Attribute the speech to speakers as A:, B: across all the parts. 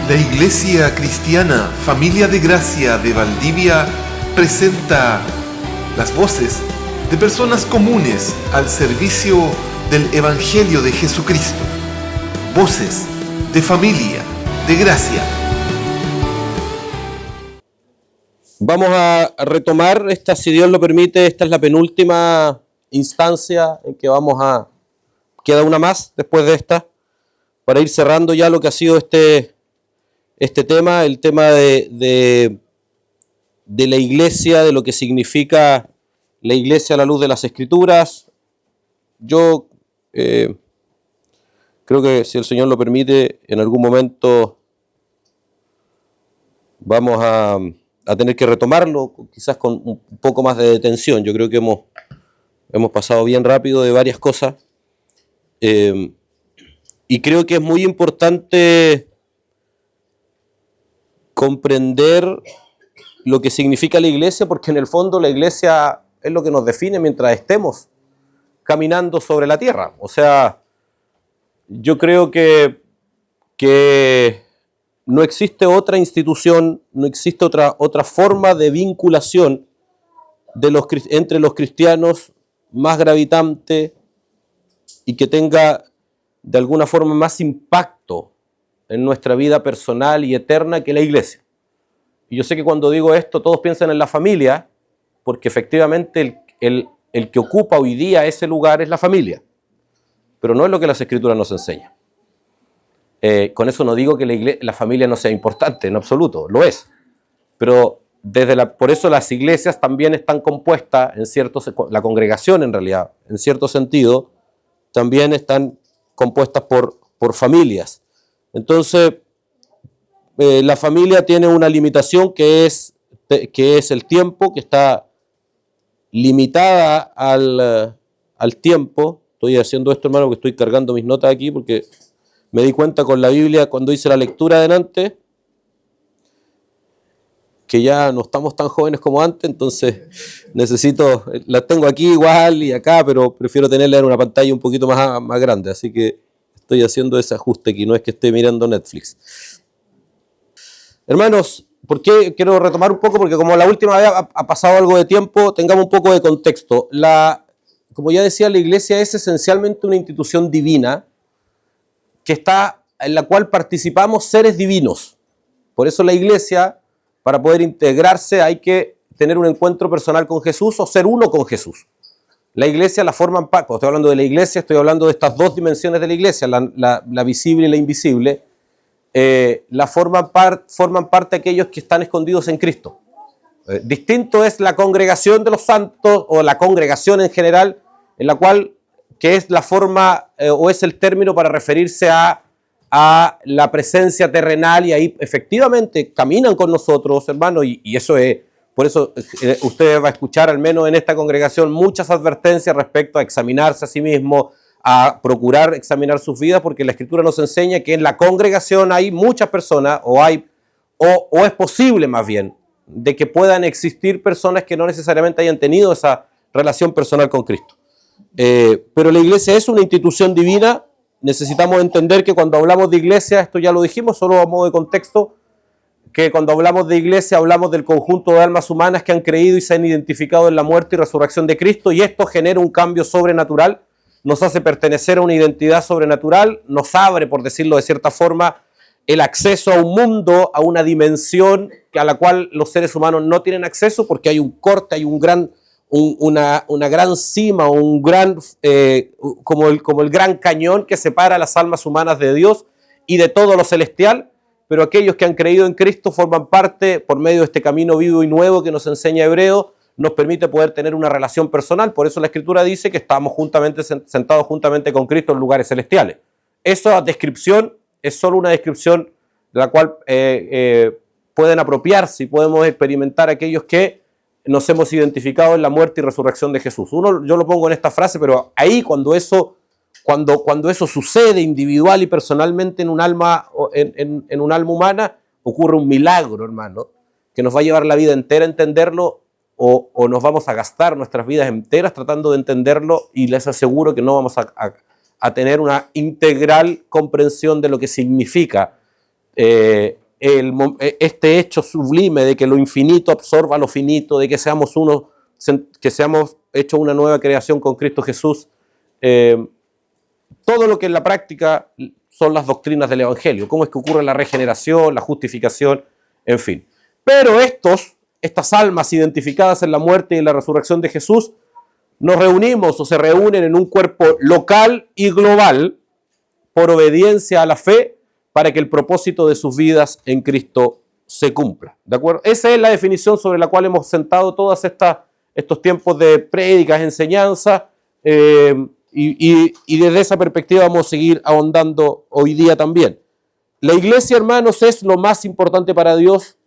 A: La Iglesia Cristiana Familia de Gracia de Valdivia presenta las voces de personas comunes al servicio del Evangelio de Jesucristo. Voces de Familia de Gracia.
B: Vamos a retomar esta, si Dios lo permite, esta es la penúltima instancia en que queda una más después de esta, para ir cerrando ya lo que ha sido este tema, el tema de la iglesia, de lo que significa la iglesia a la luz de las Escrituras. Yo creo que, si el Señor lo permite, en algún momento vamos a tener que retomarlo, quizás con un poco más de detención. Yo creo que hemos pasado bien rápido de varias cosas, y creo que es muy importante comprender lo que significa la iglesia, porque en el fondo la iglesia es lo que nos define mientras estemos caminando sobre la tierra. O sea, yo creo que no existe otra institución, no existe otra forma de vinculación entre los cristianos más gravitante y que tenga de alguna forma más impacto en nuestra vida personal y eterna que la iglesia. Y yo sé que cuando digo esto todos piensan en la familia, porque efectivamente el que ocupa hoy día ese lugar es la familia, pero no es lo que las Escrituras nos enseñan. Con eso no digo que la familia no sea importante, en absoluto, lo es. Pero por eso las iglesias también están compuestas, la congregación en realidad, en cierto sentido, también están compuestas por familias. Entonces, la familia tiene una limitación que es el tiempo, que está limitada al tiempo. Estoy haciendo esto, hermano, porque estoy cargando mis notas aquí, porque me di cuenta con la Biblia, cuando hice la lectura delante, que ya no estamos tan jóvenes como antes, entonces las tengo aquí igual y acá, pero prefiero tenerla en una pantalla un poquito más grande, así que estoy haciendo ese ajuste aquí, no es que esté mirando Netflix. Hermanos, ¿por qué quiero retomar un poco? Porque como la última vez ha pasado algo de tiempo, tengamos un poco de contexto. Como ya decía, la iglesia es esencialmente una institución divina en la cual participamos seres divinos. Por eso la iglesia, para poder integrarse, hay que tener un encuentro personal con Jesús o ser uno con Jesús. La iglesia la forman parte, cuando estoy hablando de la iglesia, estoy hablando de estas dos dimensiones de la iglesia, la visible y la invisible. Forman parte aquellos que están escondidos en Cristo. Distinto es la congregación de los santos o la congregación en general, en la cual, que es la forma o es el término para referirse a la presencia terrenal, y ahí efectivamente caminan con nosotros, hermanos, y eso es. Por eso usted va a escuchar, al menos en esta congregación, muchas advertencias respecto a examinarse a sí mismo, a procurar examinar sus vidas, porque la Escritura nos enseña que en la congregación hay muchas personas, o es posible más bien, de que puedan existir personas que no necesariamente hayan tenido esa relación personal con Cristo. Pero la iglesia es una institución divina. Necesitamos entender que cuando hablamos de iglesia, esto ya lo dijimos, solo a modo de contexto, que cuando hablamos de iglesia hablamos del conjunto de almas humanas que han creído y se han identificado en la muerte y resurrección de Cristo, y esto genera un cambio sobrenatural, nos hace pertenecer a una identidad sobrenatural, nos abre, por decirlo de cierta forma, el acceso a un mundo, a una dimensión a la cual los seres humanos no tienen acceso, porque hay un corte, hay una gran cima, como el gran cañón que separa las almas humanas de Dios y de todo lo celestial. Pero aquellos que han creído en Cristo forman parte, por medio de este camino vivo y nuevo que nos enseña Hebreo, nos permite poder tener una relación personal. Por eso la Escritura dice que estamos sentados juntamente con Cristo en lugares celestiales. Esa descripción es solo una descripción de la cual pueden apropiarse y podemos experimentar aquellos que nos hemos identificado en la muerte y resurrección de Jesús. Yo lo pongo en esta frase, pero ahí cuando eso sucede individual y personalmente en un alma humana, ocurre un milagro, hermano, que nos va a llevar la vida entera a entenderlo, o nos vamos a gastar nuestras vidas enteras tratando de entenderlo, y les aseguro que no vamos a tener una integral comprensión de lo que significa este hecho sublime de que lo infinito absorba lo finito, de que seamos uno, que seamos hechos una nueva creación con Cristo Jesús, todo lo que en la práctica son las doctrinas del Evangelio, cómo es que ocurre la regeneración, la justificación, en fin. Pero estas almas identificadas en la muerte y en la resurrección de Jesús, nos reunimos o se reúnen en un cuerpo local y global por obediencia a la fe para que el propósito de sus vidas en Cristo se cumpla. ¿De acuerdo? Esa es la definición sobre la cual hemos sentado todos estos tiempos de prédicas, enseñanza, y desde esa perspectiva vamos a seguir ahondando hoy día también. La iglesia, hermanos, es lo más importante para Dios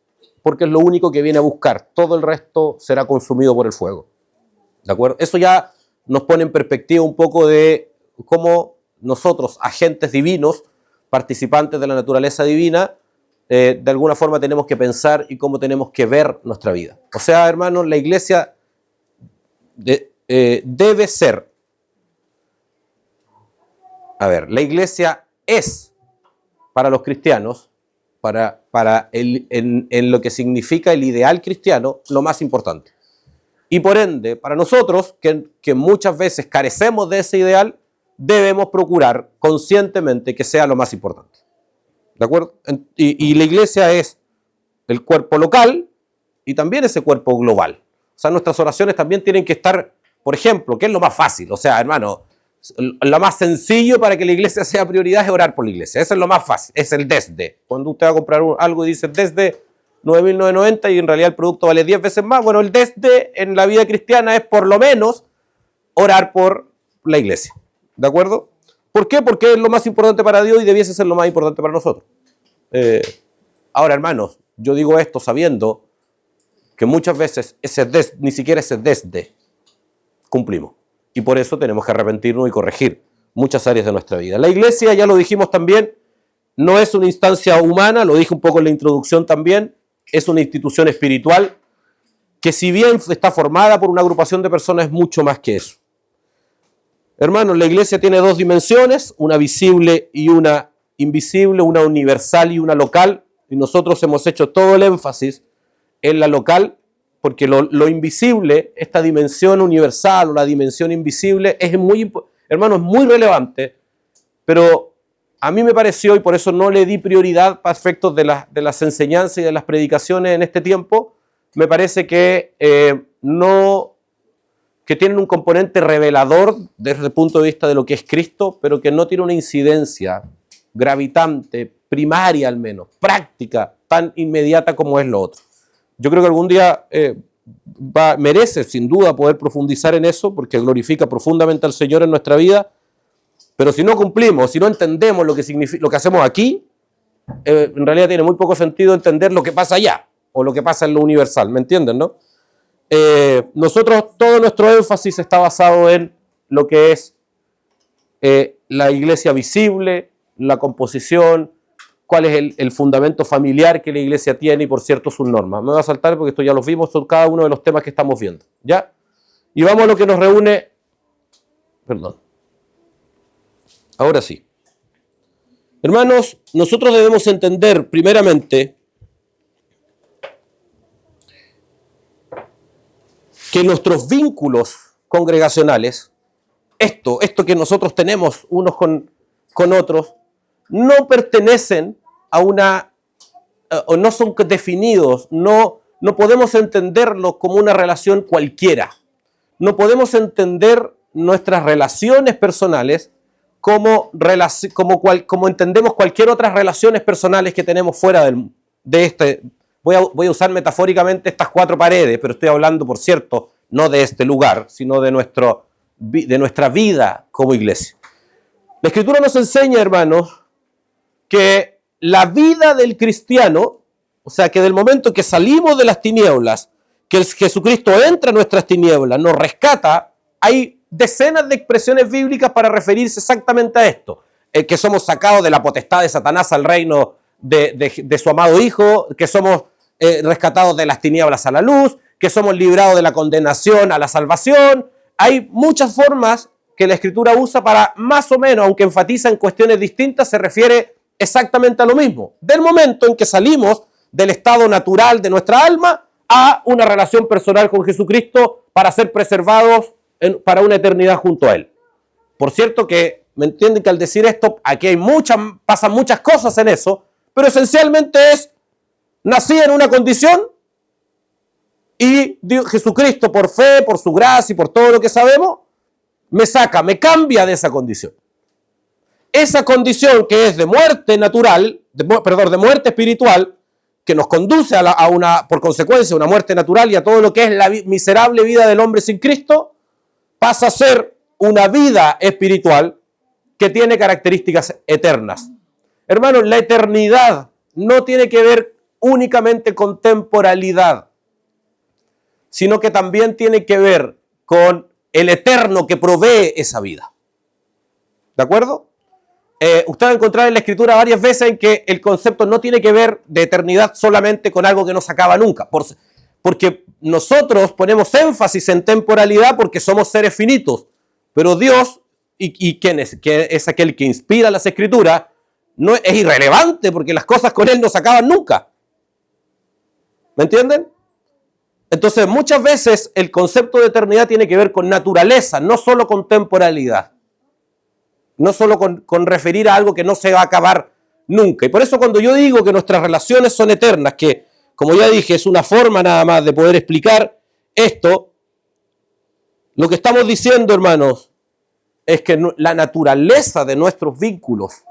B: porque es lo único que viene a buscar. Todo el resto será consumido por el fuego. ¿De acuerdo? Eso ya nos pone en perspectiva un poco de cómo nosotros, agentes divinos, participantes de la naturaleza divina, de alguna forma tenemos que pensar y cómo tenemos que ver nuestra vida. O sea, hermanos, la iglesia debe ser... la iglesia es para los cristianos, en lo que significa el ideal cristiano, lo más importante. Y por ende, para nosotros, que muchas veces carecemos de ese ideal, debemos procurar conscientemente que sea lo más importante. ¿De acuerdo? Y la iglesia es el cuerpo local y también ese cuerpo global. O sea, nuestras oraciones también tienen que estar, por ejemplo, ¿qué es lo más fácil? O sea, hermano, lo más sencillo para que la iglesia sea prioridad es orar por la iglesia. Eso es lo más fácil, es el desde. Cuando usted va a comprar algo y dice desde 9.990 y en realidad el producto vale 10 veces más, bueno, el desde en la vida cristiana es por lo menos orar por la iglesia. ¿De acuerdo? ¿Por qué? Porque es lo más importante para Dios y debiese ser lo más importante para nosotros. Ahora, hermanos, yo digo esto sabiendo que muchas veces ni siquiera ese desde cumplimos. Y por eso tenemos que arrepentirnos y corregir muchas áreas de nuestra vida. La iglesia, ya lo dijimos también, no es una instancia humana, lo dije un poco en la introducción también, es una institución espiritual que si bien está formada por una agrupación de personas, es mucho más que eso. Hermanos, la iglesia tiene dos dimensiones, una visible y una invisible, una universal y una local, y nosotros hemos hecho todo el énfasis en la local, porque lo invisible, esta dimensión universal o la dimensión invisible, es muy relevante, pero a mí me pareció, y por eso no le di prioridad para efectos de las enseñanzas y de las predicaciones en este tiempo, me parece que que tienen un componente revelador desde el punto de vista de lo que es Cristo, pero que no tiene una incidencia gravitante, primaria al menos, práctica, tan inmediata como es lo otro. Yo creo que algún día merece sin duda poder profundizar en eso, porque glorifica profundamente al Señor en nuestra vida, pero si no cumplimos, si no entendemos lo que significa, lo que hacemos aquí, en realidad tiene muy poco sentido entender lo que pasa allá, o lo que pasa en lo universal, ¿me entienden, no? Nosotros, todo nuestro énfasis está basado en lo que es la iglesia visible, la composición, cuál es el fundamento familiar que la iglesia tiene y, por cierto, sus normas. Me voy a saltar porque esto ya lo vimos, son cada uno de los temas que estamos viendo, ¿ya? Y vamos a lo que nos reúne, perdón, ahora sí. Hermanos, nosotros debemos entender primeramente que nuestros vínculos congregacionales, esto que nosotros tenemos unos con otros, no pertenecen a o no son definidos, no podemos entenderlos como una relación cualquiera. No podemos entender nuestras relaciones personales como entendemos cualquier otras relaciones personales que tenemos fuera de este. Voy a usar metafóricamente estas cuatro paredes, pero estoy hablando, por cierto, no de este lugar, sino de nuestra vida como iglesia. La Escritura nos enseña, hermanos, que la vida del cristiano, o sea, que del momento que salimos de las tinieblas, que Jesucristo entra a nuestras tinieblas, nos rescata, hay decenas de expresiones bíblicas para referirse exactamente a esto. Que somos sacados de la potestad de Satanás al reino de su amado Hijo, que somos rescatados de las tinieblas a la luz, que somos librados de la condenación a la salvación. Hay muchas formas que la Escritura usa para, más o menos, aunque enfatiza en cuestiones distintas, se refiere exactamente a lo mismo. Del momento en que salimos del estado natural de nuestra alma a una relación personal con Jesucristo para ser preservados para una eternidad junto a Él. Por cierto que, me entienden que al decir esto, aquí hay pasan muchas cosas en eso, pero esencialmente es, nací en una condición y Jesucristo, por fe, por su gracia y por todo lo que sabemos, me cambia de esa condición. Esa condición que es de muerte natural, de muerte espiritual, que nos conduce por consecuencia, a una muerte natural y a todo lo que es la miserable vida del hombre sin Cristo, pasa a ser una vida espiritual que tiene características eternas. Hermanos, la eternidad no tiene que ver únicamente con temporalidad, sino que también tiene que ver con el eterno que provee esa vida. ¿De acuerdo? Usted va a encontrar en la Escritura varias veces en que el concepto no tiene que ver de eternidad solamente con algo que no se acaba nunca. Porque nosotros ponemos énfasis en temporalidad porque somos seres finitos. Pero Dios, y ¿quién es? Que es aquel que inspira las Escrituras, no es irrelevante porque las cosas con Él no se acaban nunca. ¿Me entienden? Entonces, muchas veces el concepto de eternidad tiene que ver con naturaleza, no solo con temporalidad. No solo con referir a algo que no se va a acabar nunca. Y por eso cuando yo digo que nuestras relaciones son eternas, que como ya dije es una forma nada más de poder explicar esto, lo que estamos diciendo, hermanos, es que la naturaleza de nuestros vínculos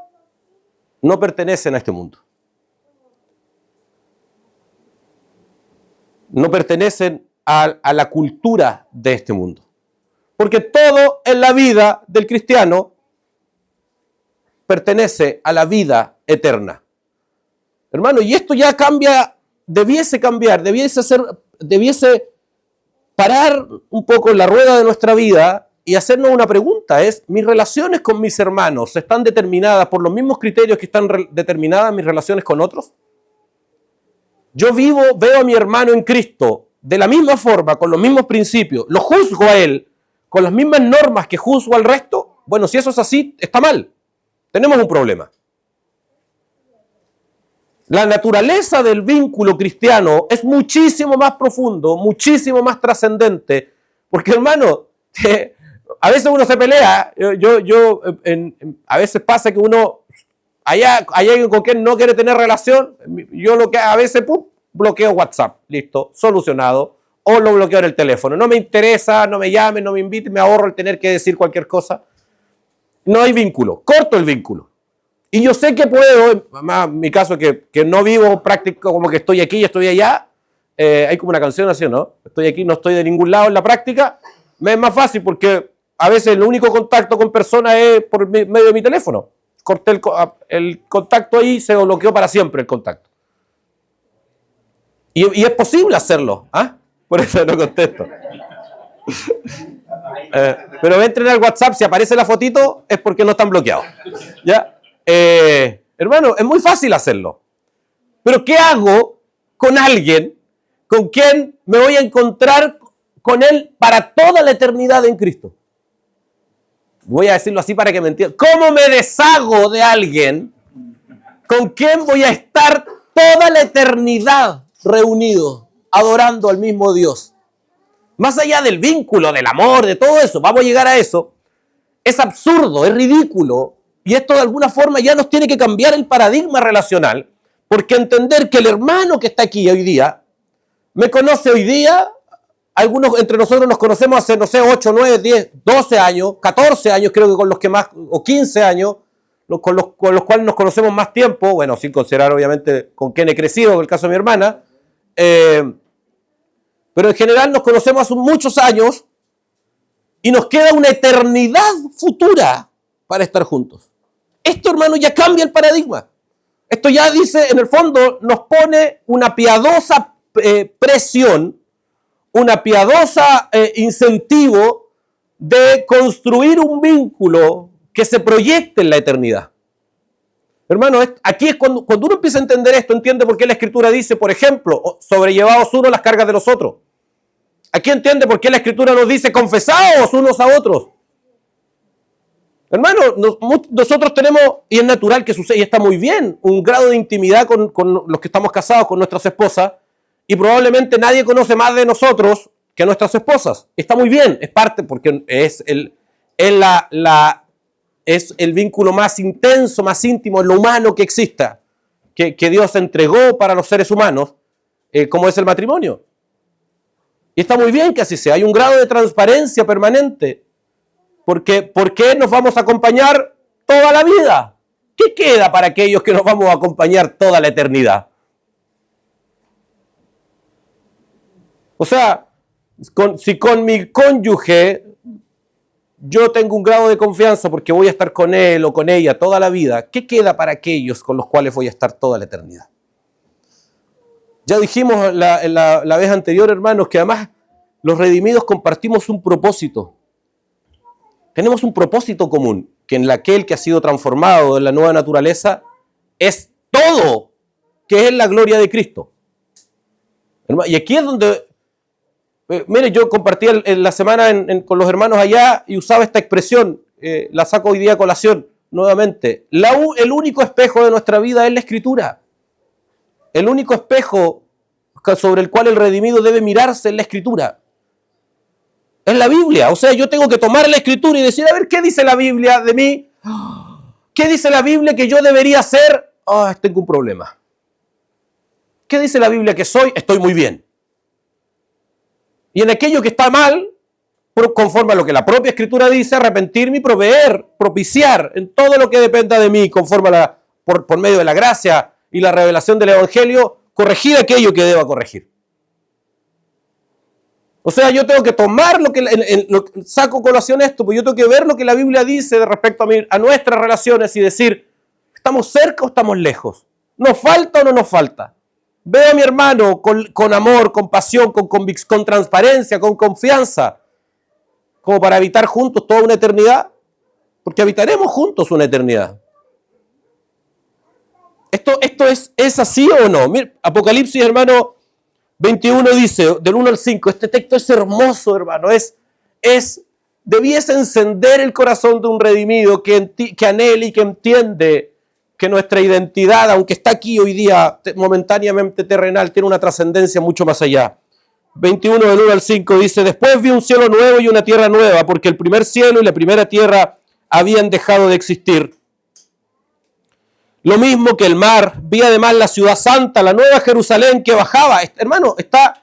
B: no pertenecen a este mundo. No pertenecen a la cultura de este mundo. Porque todo en la vida del cristiano pertenece a la vida eterna. Hermano, y esto ya debiese cambiar, debiese parar un poco la rueda de nuestra vida y hacernos una pregunta, ¿mis relaciones con mis hermanos están determinadas por los mismos criterios que están determinadas mis relaciones con otros? Yo veo a mi hermano en Cristo de la misma forma, con los mismos principios, lo juzgo a él con las mismas normas que juzgo al resto. Bueno, si eso es así, está mal. Tenemos un problema. La naturaleza del vínculo cristiano es muchísimo más profundo, muchísimo más trascendente, porque hermano, a veces uno se pelea, a veces pasa que uno, hay alguien con quien no quiere tener relación, yo a veces bloqueo WhatsApp, listo, solucionado, o lo bloqueo en el teléfono, no me interesa, no me llame, no me invite, me ahorro el tener que decir cualquier cosa. No hay vínculo, corto el vínculo. Y yo sé que puedo, en mi caso que no vivo práctico como que estoy aquí y estoy allá, hay como una canción así, ¿no? Estoy aquí, no estoy de ningún lado en la práctica, me es más fácil porque a veces el único contacto con personas es por medio de mi teléfono. Corté el contacto ahí, se bloqueó para siempre el contacto. Y es posible hacerlo, ¿ah? Por eso no contesto. Pero entren al WhatsApp, si aparece la fotito, es porque no están bloqueados. ¿Ya? Hermano, es muy fácil hacerlo. Pero ¿qué hago con alguien con quien me voy a encontrar con él para toda la eternidad en Cristo? Voy a decirlo así para que me entiendan. ¿Cómo me deshago de alguien con quien voy a estar toda la eternidad reunidos, adorando al mismo Dios? Más allá del vínculo, del amor, de todo eso, vamos a llegar a eso. Es absurdo, es ridículo. Y esto de alguna forma ya nos tiene que cambiar el paradigma relacional, porque entender que el hermano que está aquí hoy día, me conoce hoy día, algunos entre nosotros nos conocemos hace, no sé, 8, 9, 10, 12 años, 14 años creo que con los que más, o 15 años, con los cuales nos conocemos más tiempo, bueno, sin considerar obviamente con quién he crecido, en el caso de mi hermana, pero en general nos conocemos hace muchos años y nos queda una eternidad futura para estar juntos. Esto, hermano, ya cambia el paradigma. Esto ya dice, en el fondo, nos pone una piadosa presión, una piadosa incentivo de construir un vínculo que se proyecte en la eternidad. Hermano, aquí es cuando uno empieza a entender esto, entiende por qué la Escritura dice, por ejemplo, sobrellevaos unos las cargas de los otros. Aquí entiende por qué la Escritura nos dice, confesaos unos a otros. Hermano, nosotros tenemos, y es natural que suceda, y está muy bien, un grado de intimidad con los que estamos casados, con nuestras esposas, y probablemente nadie conoce más de nosotros que a nuestras esposas. Está muy bien, es parte, porque es el vínculo más intenso, más íntimo en lo humano que exista, que Dios entregó para los seres humanos, como es el matrimonio. Y está muy bien que así sea, hay un grado de transparencia permanente, porque ¿por qué nos vamos a acompañar toda la vida? ¿Qué queda para aquellos que nos vamos a acompañar toda la eternidad? O sea, si con mi cónyuge yo tengo un grado de confianza porque voy a estar con él o con ella toda la vida, ¿qué queda para aquellos con los cuales voy a estar toda la eternidad? Ya dijimos la vez anterior, hermanos, que además los redimidos compartimos un propósito. Tenemos un propósito común, que en aquel que ha sido transformado en la nueva naturaleza es todo, que es la gloria de Cristo. Y aquí es donde, mire, yo compartí en la semana con los hermanos allá y usaba esta expresión, la saco hoy día a colación nuevamente. El único espejo de nuestra vida es la Escritura. El único espejo sobre el cual el redimido debe mirarse es la Escritura. Es la Biblia. O sea, yo tengo que tomar la Escritura y decir, a ver, ¿qué dice la Biblia de mí? ¿Qué dice la Biblia que yo debería hacer? Tengo un problema. ¿Qué dice la Biblia que soy? Estoy muy bien. Y en aquello que está mal, conforme a lo que la propia Escritura dice, arrepentirme y propiciar en todo lo que dependa de mí, conforme a por medio de la gracia y la revelación del Evangelio, corregir aquello que deba corregir. O sea, yo tengo que tomar saco colación esto, pues yo tengo que ver lo que la Biblia dice respecto a nuestras relaciones y decir, ¿estamos cerca o estamos lejos? ¿Nos falta o no nos falta? Veo a mi hermano con amor, con pasión, con transparencia, con confianza, como para habitar juntos toda una eternidad, porque habitaremos juntos una eternidad. ¿Esto es así o no? Mira, Apocalipsis, hermano, 21 dice, del 1 al 5, este texto es hermoso, hermano, debiese encender el corazón de un redimido que anhela y que entiende que nuestra identidad, aunque está aquí hoy día momentáneamente terrenal, tiene una trascendencia mucho más allá. 21 del 1 al 5 dice, después vi un cielo nuevo y una tierra nueva, porque el primer cielo y la primera tierra habían dejado de existir. Lo mismo que el mar, vi además la ciudad santa, la nueva Jerusalén que bajaba. Hermano, está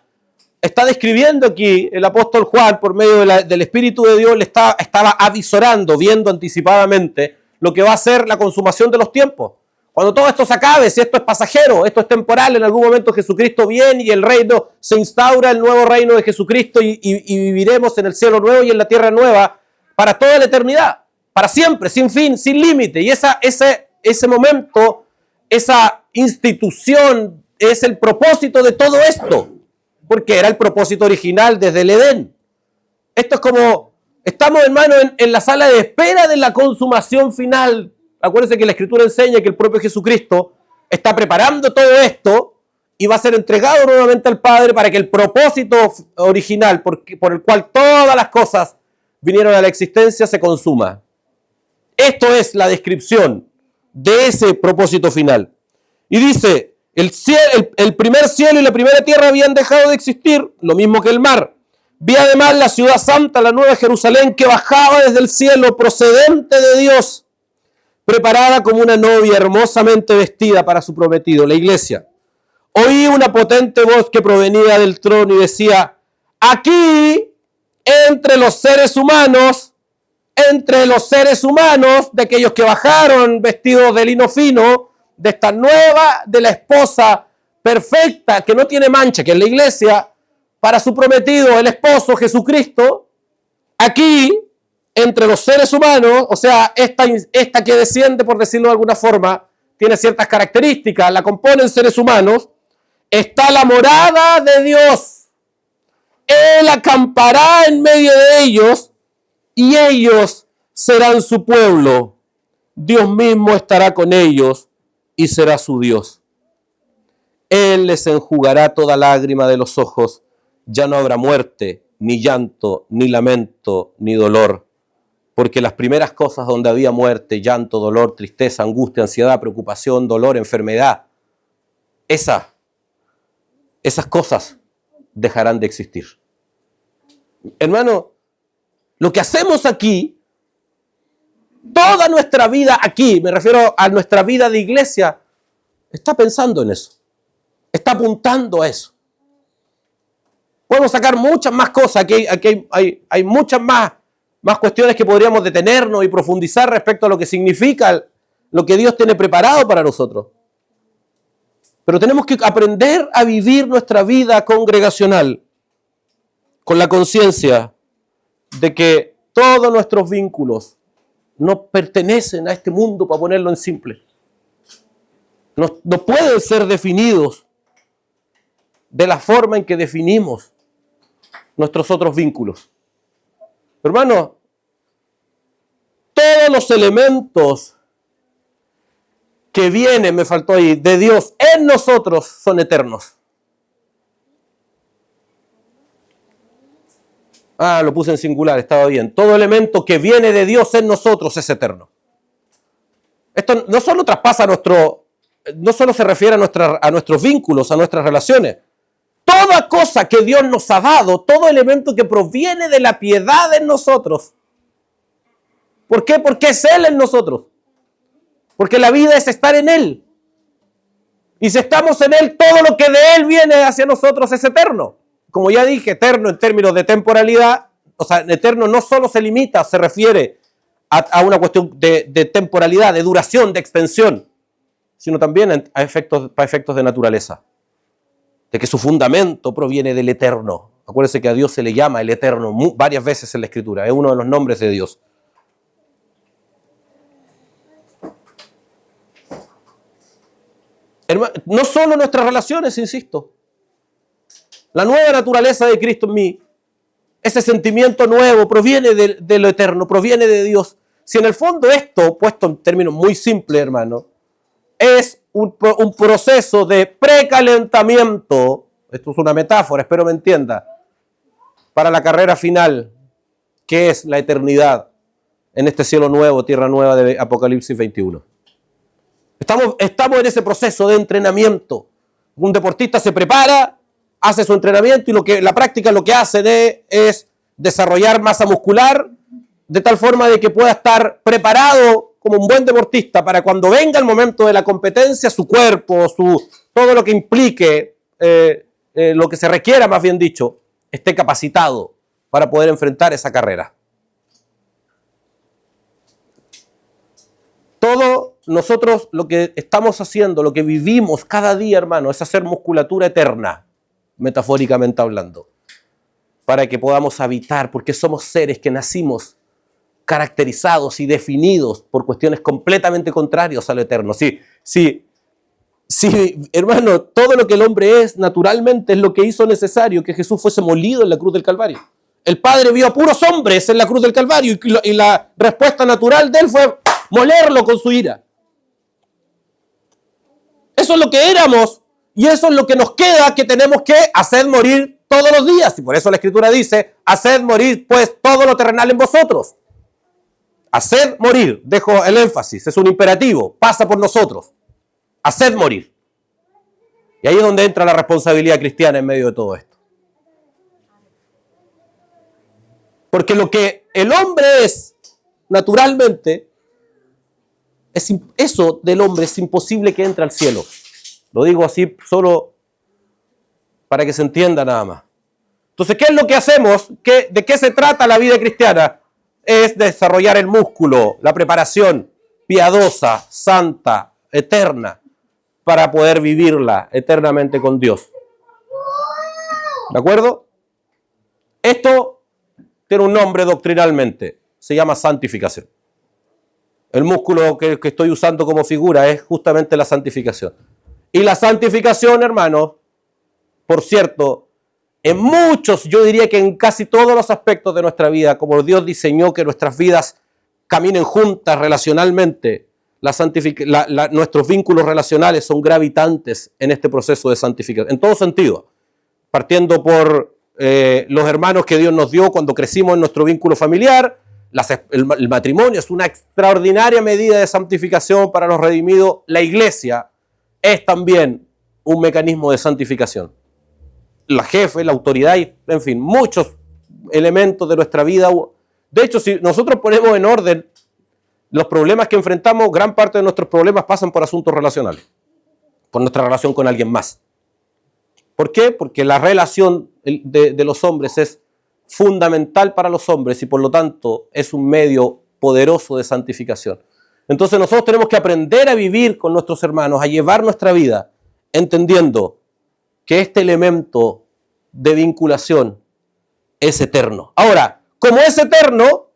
B: describiendo aquí el apóstol Juan, por medio del Espíritu de Dios, estaba avisorando, viendo anticipadamente lo que va a ser la consumación de los tiempos. Cuando todo esto se acabe, si esto es pasajero, esto es temporal, en algún momento Jesucristo viene y el reino se instaura, el nuevo reino de Jesucristo y viviremos en el cielo nuevo y en la tierra nueva para toda la eternidad, para siempre, sin fin, sin límite. Y ese momento, esa institución es el propósito de todo esto, porque era el propósito original desde el Edén. Esto es como, estamos, hermano, en la sala de espera de la consumación final. Acuérdense que la Escritura enseña que el propio Jesucristo está preparando todo esto y va a ser entregado nuevamente al Padre para que el propósito original por el cual todas las cosas vinieron a la existencia se consuma. Esto es la descripción de ese propósito final. Y dice, el primer cielo y la primera tierra habían dejado de existir, lo mismo que el mar. Vi además la ciudad santa, la nueva Jerusalén, que bajaba desde el cielo, procedente de Dios, preparada como una novia hermosamente vestida para su prometido, la iglesia. Oí una potente voz que provenía del trono y decía, aquí, entre los seres humanos, de aquellos que bajaron vestidos de lino fino, de esta nueva, de la esposa perfecta, que no tiene mancha, que es la iglesia, para su prometido, el esposo Jesucristo, aquí, entre los seres humanos, o sea, esta que desciende, por decirlo de alguna forma, tiene ciertas características, la componen seres humanos, está la morada de Dios. Él acampará en medio de ellos y ellos serán su pueblo. Dios mismo estará con ellos y será su Dios. Él les enjugará toda lágrima de los ojos. Ya no habrá muerte, ni llanto, ni lamento, ni dolor, Porque las primeras cosas donde había muerte, llanto, dolor, tristeza, angustia, ansiedad, preocupación, dolor, enfermedad, esas cosas dejarán de existir. Hermano, lo que hacemos aquí, toda nuestra vida aquí, me refiero a nuestra vida de iglesia, está pensando en eso. Está apuntando a eso. Podemos sacar muchas más cosas. Aquí hay muchas más cuestiones que podríamos detenernos y profundizar respecto a lo que significa lo que Dios tiene preparado para nosotros. Pero tenemos que aprender a vivir nuestra vida congregacional con la conciencia de que todos nuestros vínculos no pertenecen a este mundo, para ponerlo en simple. No pueden ser definidos de la forma en que definimos nuestros otros vínculos. Hermano, todos los elementos que vienen, me faltó ahí, de Dios en nosotros son eternos. Lo puse en singular, estaba bien. Todo elemento que viene de Dios en nosotros es eterno. Esto no solo traspasa no solo se refiere a nuestros vínculos, a nuestras relaciones. Toda cosa que Dios nos ha dado, todo elemento que proviene de la piedad en nosotros. ¿Por qué? Porque es Él en nosotros. Porque la vida es estar en Él. Y si estamos en Él, todo lo que de Él viene hacia nosotros es eterno. Como ya dije, eterno en términos de temporalidad, o sea, eterno no solo se limita, se refiere a una cuestión de temporalidad, de duración, de extensión, sino también para efectos de naturaleza. De que su fundamento proviene del eterno. Acuérdense que a Dios se le llama el eterno varias veces en la Escritura. Es uno de los nombres de Dios. No solo nuestras relaciones, insisto. La nueva naturaleza de Cristo en mí, ese sentimiento nuevo proviene de lo eterno, proviene de Dios. Si en el fondo esto, puesto en términos muy simples, hermano, es un proceso de precalentamiento, esto es una metáfora, espero me entienda, para la carrera final, que es la eternidad en este cielo nuevo, tierra nueva de Apocalipsis 21. Estamos en ese proceso de entrenamiento. Un deportista se prepara, hace su entrenamiento y la práctica lo que hace es desarrollar masa muscular de tal forma de que pueda estar preparado como un buen deportista para cuando venga el momento de la competencia, su cuerpo, todo lo que implique, lo que se requiera, más bien dicho, esté capacitado para poder enfrentar esa carrera. Todo nosotros lo que estamos haciendo, lo que vivimos cada día, hermano, es hacer musculatura eterna, metafóricamente hablando, para que podamos habitar, porque somos seres que nacimos caracterizados y definidos por cuestiones completamente contrarias a lo eterno. Sí, hermano, todo lo que el hombre es naturalmente es lo que hizo necesario que Jesús fuese molido en la cruz del Calvario. El Padre vio a puros hombres en la cruz del Calvario y la respuesta natural de él fue molerlo con su ira. Eso es lo que éramos y eso es lo que nos queda, que tenemos que hacer morir todos los días. Y por eso la Escritura dice, haced morir pues todo lo terrenal en vosotros. Haced morir, dejo el énfasis, es un imperativo, pasa por nosotros. Haced morir. Y ahí es donde entra la responsabilidad cristiana en medio de todo esto. Porque lo que el hombre es, naturalmente, eso del hombre es imposible que entre al cielo. Lo digo así solo para que se entienda nada más. Entonces, ¿qué es lo que hacemos? ¿De qué se trata la vida cristiana? Es desarrollar el músculo, la preparación piadosa, santa, eterna, para poder vivirla eternamente con Dios. ¿De acuerdo? Esto tiene un nombre doctrinalmente, se llama santificación. El músculo que estoy usando como figura es justamente la santificación. Y la santificación, hermanos, por cierto, en muchos, yo diría que en casi todos los aspectos de nuestra vida, como Dios diseñó que nuestras vidas caminen juntas relacionalmente, nuestros vínculos relacionales son gravitantes en este proceso de santificación, en todo sentido, partiendo por los hermanos que Dios nos dio cuando crecimos en nuestro vínculo familiar, el matrimonio es una extraordinaria medida de santificación para los redimidos. La iglesia es también un mecanismo de santificación. La jefe, la autoridad, en fin, muchos elementos de nuestra vida. De hecho, si nosotros ponemos en orden los problemas que enfrentamos, gran parte de nuestros problemas pasan por asuntos relacionales, por nuestra relación con alguien más. ¿Por qué? Porque la relación de los hombres es fundamental para los hombres y por lo tanto es un medio poderoso de santificación. Entonces nosotros tenemos que aprender a vivir con nuestros hermanos, a llevar nuestra vida entendiendo que este elemento de vinculación es eterno. Ahora, como es eterno,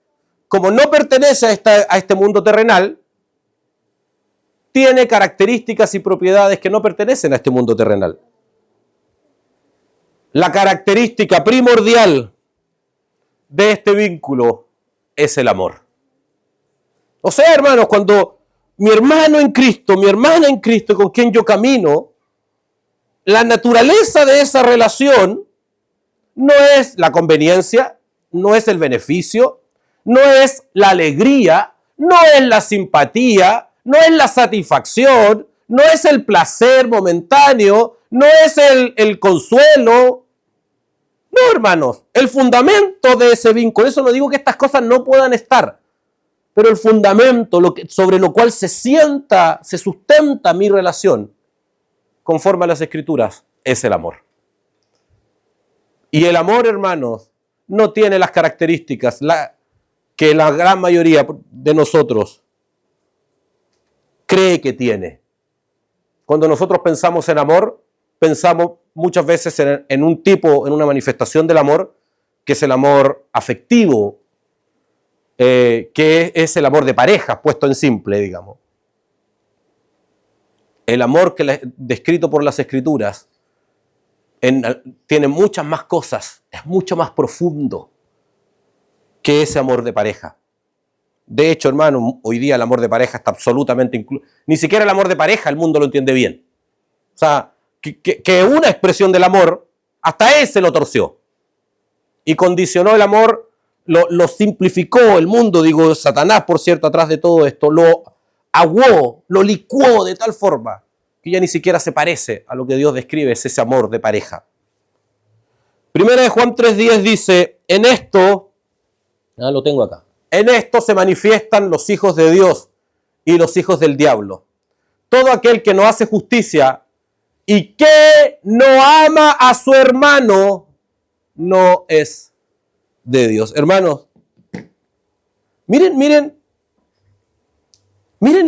B: como no pertenece a este mundo terrenal, tiene características y propiedades que no pertenecen a este mundo terrenal. La característica primordial de este vínculo es el amor. O sea, hermanos, cuando mi hermano en Cristo, mi hermana en Cristo con quien yo camino, la naturaleza de esa relación no es la conveniencia, no es el beneficio, no es la alegría, no es la simpatía, no es la satisfacción, no es el placer momentáneo, no es el consuelo. No, hermanos, el fundamento de ese vínculo, eso no digo que estas cosas no puedan estar, pero el fundamento sobre lo cual se sustenta mi relación, conforme a las Escrituras, es el amor. Y el amor, hermanos, no tiene las características que la gran mayoría de nosotros cree que tiene. Cuando nosotros pensamos en amor, pensamos muchas veces en una manifestación del amor, que es el amor afectivo, que es el amor de pareja, puesto en simple, digamos. El amor descrito por las Escrituras tiene muchas más cosas, es mucho más profundo que ese amor de pareja. De hecho, hermano, hoy día el amor de pareja está absolutamente ni siquiera el amor de pareja el mundo lo entiende bien. O sea, que una expresión del amor, hasta ese lo torció. Y condicionó el amor, lo simplificó el mundo, digo, Satanás, por cierto, atrás de todo esto, lo aguó, lo licuó de tal forma que ya ni siquiera se parece a lo que Dios describe, es ese amor de pareja. Primera de Juan 3:10 dice, en esto, lo tengo acá, en esto se manifiestan los hijos de Dios y los hijos del diablo. Todo aquel que no hace justicia y que no ama a su hermano no es de Dios. Hermanos, miren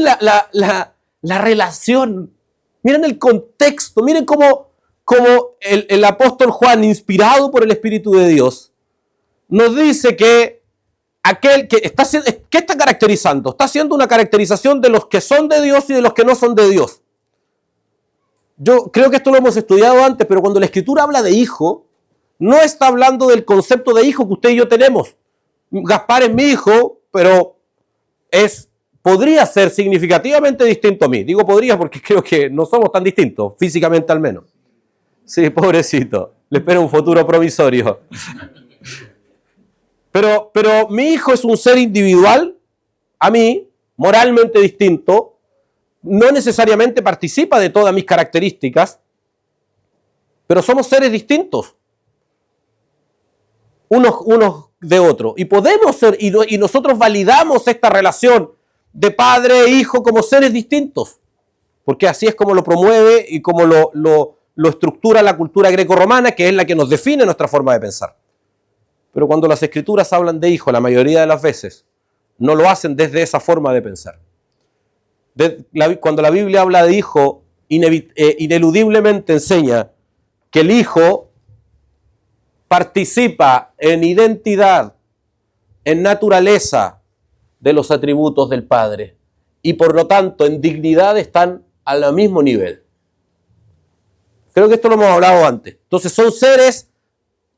B: la relación, miren el contexto, miren cómo el apóstol Juan, inspirado por el Espíritu de Dios, nos dice que aquel que ¿qué está caracterizando? Está haciendo una caracterización de los que son de Dios y de los que no son de Dios. Yo creo que esto lo hemos estudiado antes, pero cuando la Escritura habla de hijo, no está hablando del concepto de hijo que usted y yo tenemos. Gaspar es mi hijo, pero podría ser significativamente distinto a mí. Digo podría porque creo que no somos tan distintos, físicamente al menos. Sí, pobrecito, le espero un futuro provisorio. Pero mi hijo es un ser individual, a mí, moralmente distinto, no necesariamente participa de todas mis características, pero somos seres distintos, unos de otros. Y podemos ser, y nosotros validamos esta relación de padre e hijo como seres distintos, porque así es como lo promueve y como lo estructura la cultura greco-romana, que es la que nos define nuestra forma de pensar. Pero cuando las Escrituras hablan de hijo, la mayoría de las veces, no lo hacen desde esa forma de pensar. Cuando la Biblia habla de hijo, ineludiblemente enseña que el hijo participa en identidad, en naturaleza de los atributos del Padre. Y por lo tanto, en dignidad están al mismo nivel. Creo que esto lo hemos hablado antes. Entonces son seres,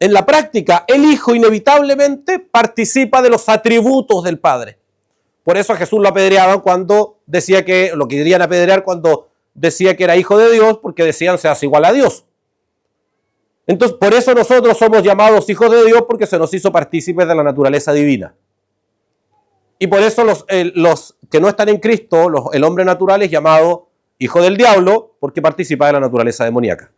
B: en la práctica, el hijo inevitablemente participa de los atributos del Padre. Por eso a Jesús lo apedreaban cuando decía lo querían apedrear cuando decía que era hijo de Dios, porque decían se hace igual a Dios. Entonces, por eso nosotros somos llamados hijos de Dios, porque se nos hizo partícipes de la naturaleza divina. Y por eso los que no están en Cristo, el hombre natural es llamado hijo del diablo porque participa de la naturaleza demoníaca.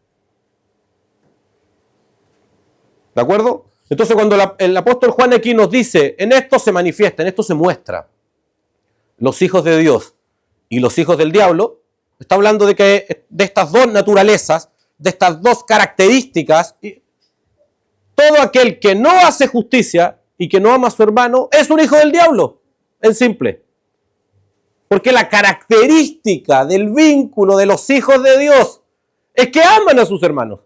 B: ¿De acuerdo? Entonces cuando el apóstol Juan aquí nos dice, en esto se manifiesta, en esto se muestra los hijos de Dios y los hijos del diablo, está hablando de estas dos naturalezas, de estas dos características. Todo aquel que no hace justicia y que no ama a su hermano es un hijo del diablo, en simple. Porque la característica del vínculo de los hijos de Dios es que aman a sus hermanos.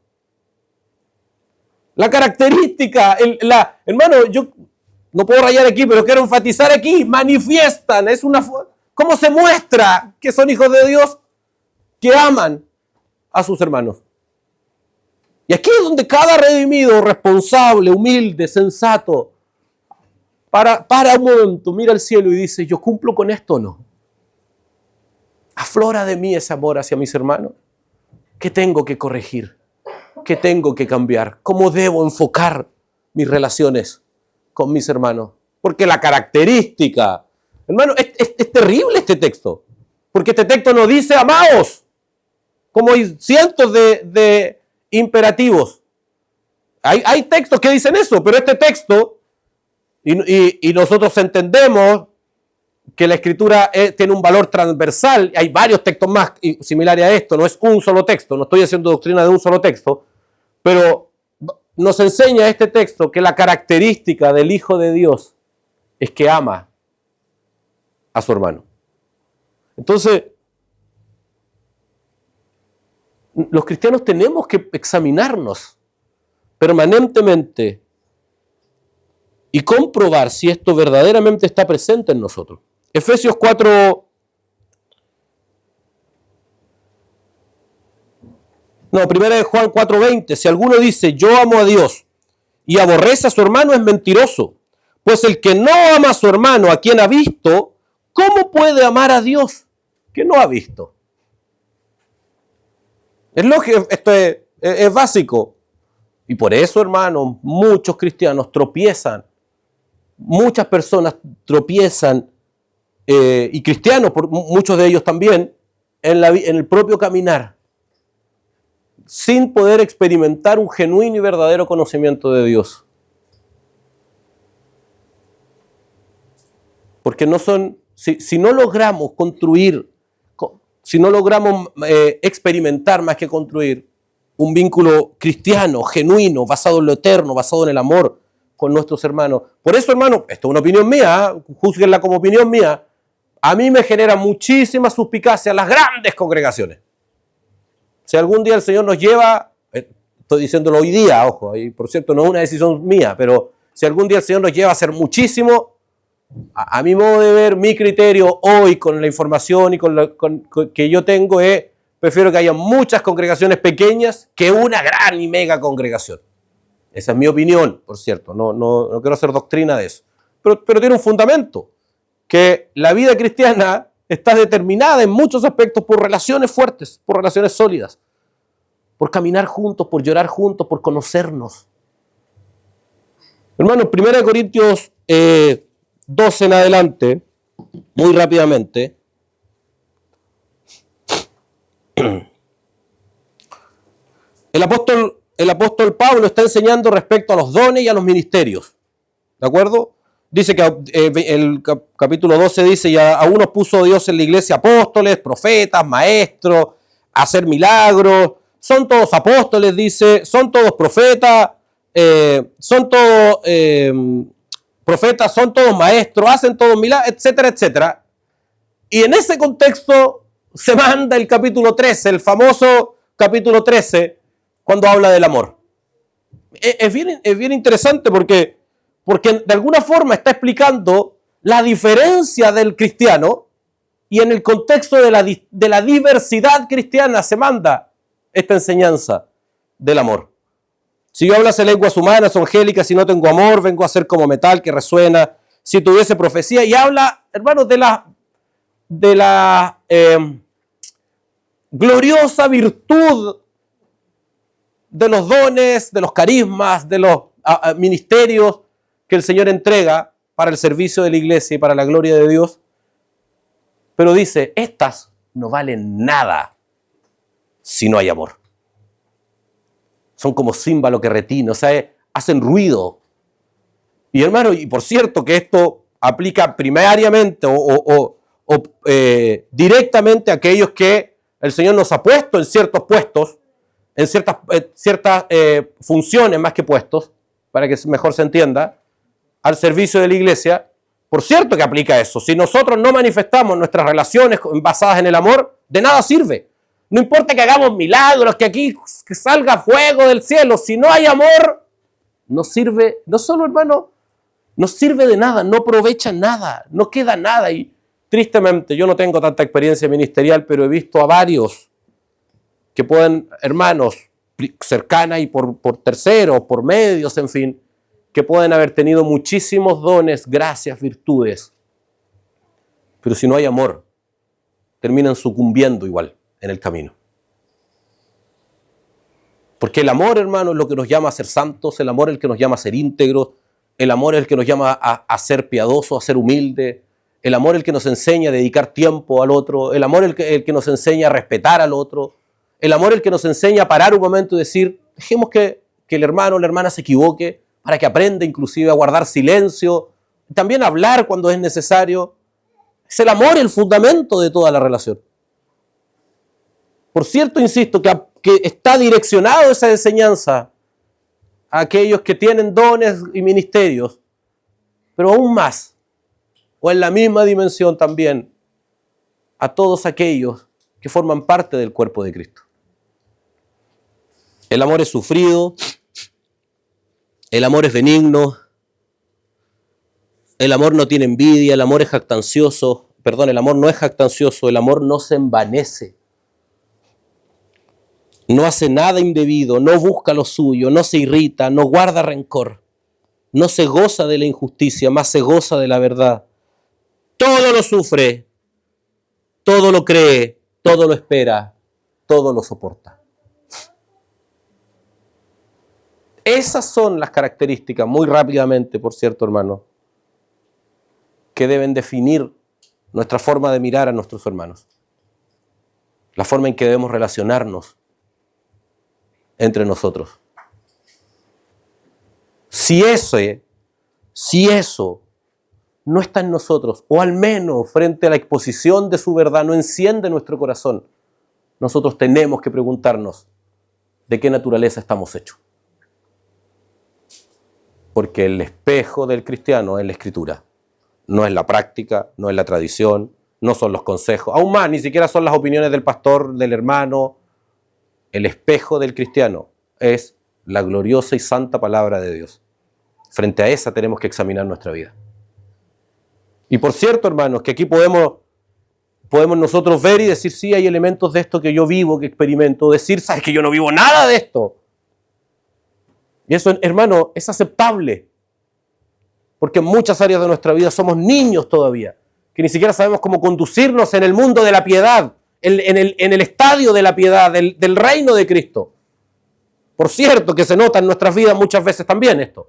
B: La característica, hermano, yo no puedo rayar aquí, pero quiero enfatizar aquí, manifiestan, ¿cómo se muestra que son hijos de Dios? Que aman a sus hermanos. Y aquí es donde cada redimido, responsable, humilde, sensato, para un momento, mira al cielo y dice, ¿yo cumplo con esto o no? ¿Aflora de mí ese amor hacia mis hermanos? ¿Qué tengo que corregir? ¿Qué tengo que cambiar? ¿Cómo debo enfocar mis relaciones con mis hermanos? Porque la característica, hermano, es terrible este texto. Porque este texto nos dice, amaos, como hay cientos de imperativos. Hay textos que dicen eso, pero este texto, y nosotros entendemos que la escritura tiene un valor transversal, hay varios textos más similares a esto, no es un solo texto, no estoy haciendo doctrina de un solo texto, pero nos enseña este texto que la característica del Hijo de Dios es que ama a su hermano. Entonces, los cristianos tenemos que examinarnos permanentemente y comprobar si esto verdaderamente está presente en nosotros. Efesios 4... No, primera de Juan 4:20. Si alguno dice, yo amo a Dios y aborrece a su hermano, es mentiroso. Pues el que no ama a su hermano, a quien ha visto, ¿cómo puede amar a Dios que no ha visto? Es lógico, esto es básico. Y por eso, hermanos, muchos cristianos tropiezan. Muchas personas tropiezan, y cristianos, muchos de ellos también, en el propio caminar, sin poder experimentar un genuino y verdadero conocimiento de Dios. Porque no son, si no logramos construir, si no logramos experimentar más que construir un vínculo cristiano, genuino, basado en lo eterno, basado en el amor con nuestros hermanos. Por eso, hermano, esto es una opinión mía, júzguenla como opinión mía, a mí me genera muchísima suspicacia las grandes congregaciones. Si algún día el Señor nos lleva, estoy diciéndolo hoy día, ojo, y por cierto no es una decisión mía, pero si algún día el Señor nos lleva a hacer muchísimo, a mi modo de ver, mi criterio hoy con la información y que yo tengo es, prefiero que haya muchas congregaciones pequeñas que una gran y mega congregación. Esa es mi opinión, por cierto, no quiero hacer doctrina de eso, pero tiene un fundamento, que la vida cristiana está determinada en muchos aspectos por relaciones fuertes, por relaciones sólidas, por caminar juntos, por llorar juntos, por conocernos. Hermanos, 1 Corintios 12 en adelante, muy rápidamente. El apóstol Pablo está enseñando respecto a los dones y a los ministerios. ¿De acuerdo? Dice que el capítulo 12 dice, y a unos puso Dios en la iglesia apóstoles, profetas, maestros, a hacer milagros. Son todos apóstoles, dice, son todos profetas, son todos profetas, son todos maestros, hacen todos milagros, etcétera, etcétera. Y en ese contexto se manda el capítulo 13, el famoso capítulo 13, cuando habla del amor. Es bien interesante porque de alguna forma está explicando la diferencia del cristiano y en el contexto de la diversidad cristiana se manda esta enseñanza del amor. Si yo hablase lenguas humanas o angélicas y no tengo amor, vengo a ser como metal que resuena. Si tuviese profecía, y habla, hermanos, de la gloriosa virtud de los dones, de los carismas, de los ministerios que el Señor entrega para el servicio de la iglesia y para la gloria de Dios, pero dice, estas no valen nada si no hay amor. Son como címbalo que retina, o sea, hacen ruido. Y hermano, y por cierto que esto aplica primariamente o directamente a aquellos que el Señor nos ha puesto en ciertos puestos, en ciertas funciones más que puestos, para que mejor se entienda, al servicio de la iglesia. Por cierto que aplica eso. Si nosotros no manifestamos nuestras relaciones basadas en el amor, de nada sirve. No importa que hagamos milagros, que aquí que salga fuego del cielo. Si no hay amor, no sirve, no solo, hermano, no sirve de nada, no aprovecha nada, no queda nada. Y tristemente, yo no tengo tanta experiencia ministerial, pero he visto a varios que pueden, hermanos, cercanas y por terceros, por medios, en fin, que pueden haber tenido muchísimos dones, gracias, virtudes. Pero si no hay amor, terminan sucumbiendo igual en el camino. Porque el amor, hermano, es lo que nos llama a ser santos, el amor es el que nos llama a ser íntegros, el amor es el que nos llama a ser piadosos, a ser humildes, el amor es el que nos enseña a dedicar tiempo al otro, el amor es el que nos enseña a respetar al otro, el amor es el que nos enseña a parar un momento y decir, dejemos que el hermano o la hermana se equivoque, para que aprenda inclusive a guardar silencio, también a hablar cuando es necesario. Es el amor el fundamento de toda la relación. Por cierto, insisto, que está direccionado esa enseñanza a aquellos que tienen dones y ministerios, pero aún más, o en la misma dimensión también, a todos aquellos que forman parte del cuerpo de Cristo. El amor es sufrido, el amor es benigno, el amor no tiene envidia, el amor es jactancioso, el amor no es jactancioso, el amor no se envanece, no hace nada indebido, no busca lo suyo, no se irrita, no guarda rencor, no se goza de la injusticia, más se goza de la verdad. Todo lo sufre, todo lo cree, todo lo espera, todo lo soporta. Esas son las características, muy rápidamente, por cierto, hermano, que deben definir nuestra forma de mirar a nuestros hermanos. La forma en que debemos relacionarnos entre nosotros. Si eso no está en nosotros, o al menos frente a la exposición de su verdad no enciende nuestro corazón, nosotros tenemos que preguntarnos de qué naturaleza estamos hechos. Porque el espejo del cristiano es la Escritura, no es la práctica, no es la tradición, no son los consejos, aún más, ni siquiera son las opiniones del pastor, del hermano. El espejo del cristiano es la gloriosa y santa palabra de Dios. Frente a esa tenemos que examinar nuestra vida. Y por cierto, hermanos, que aquí podemos nosotros ver y decir, sí, hay elementos de esto que yo vivo, que experimento, decir, sabes que yo no vivo nada de esto. Y eso, hermano, es aceptable. Porque en muchas áreas de nuestra vida somos niños todavía, que ni siquiera sabemos cómo conducirnos en el mundo de la piedad, en el estadio de la piedad, del reino de Cristo. Por cierto, que se nota en nuestras vidas muchas veces también esto.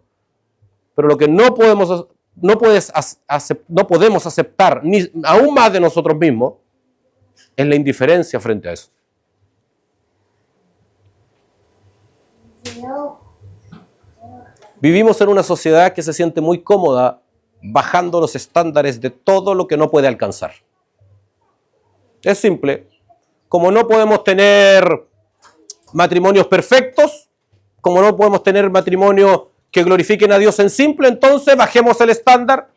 B: Pero lo que no podemos aceptar, ni aún más de nosotros mismos, es la indiferencia frente a eso. Vivimos en una sociedad que se siente muy cómoda bajando los estándares de todo lo que no puede alcanzar. Es simple. Como no podemos tener matrimonios perfectos, como no podemos tener matrimonios que glorifiquen a Dios en simple, entonces bajemos el estándar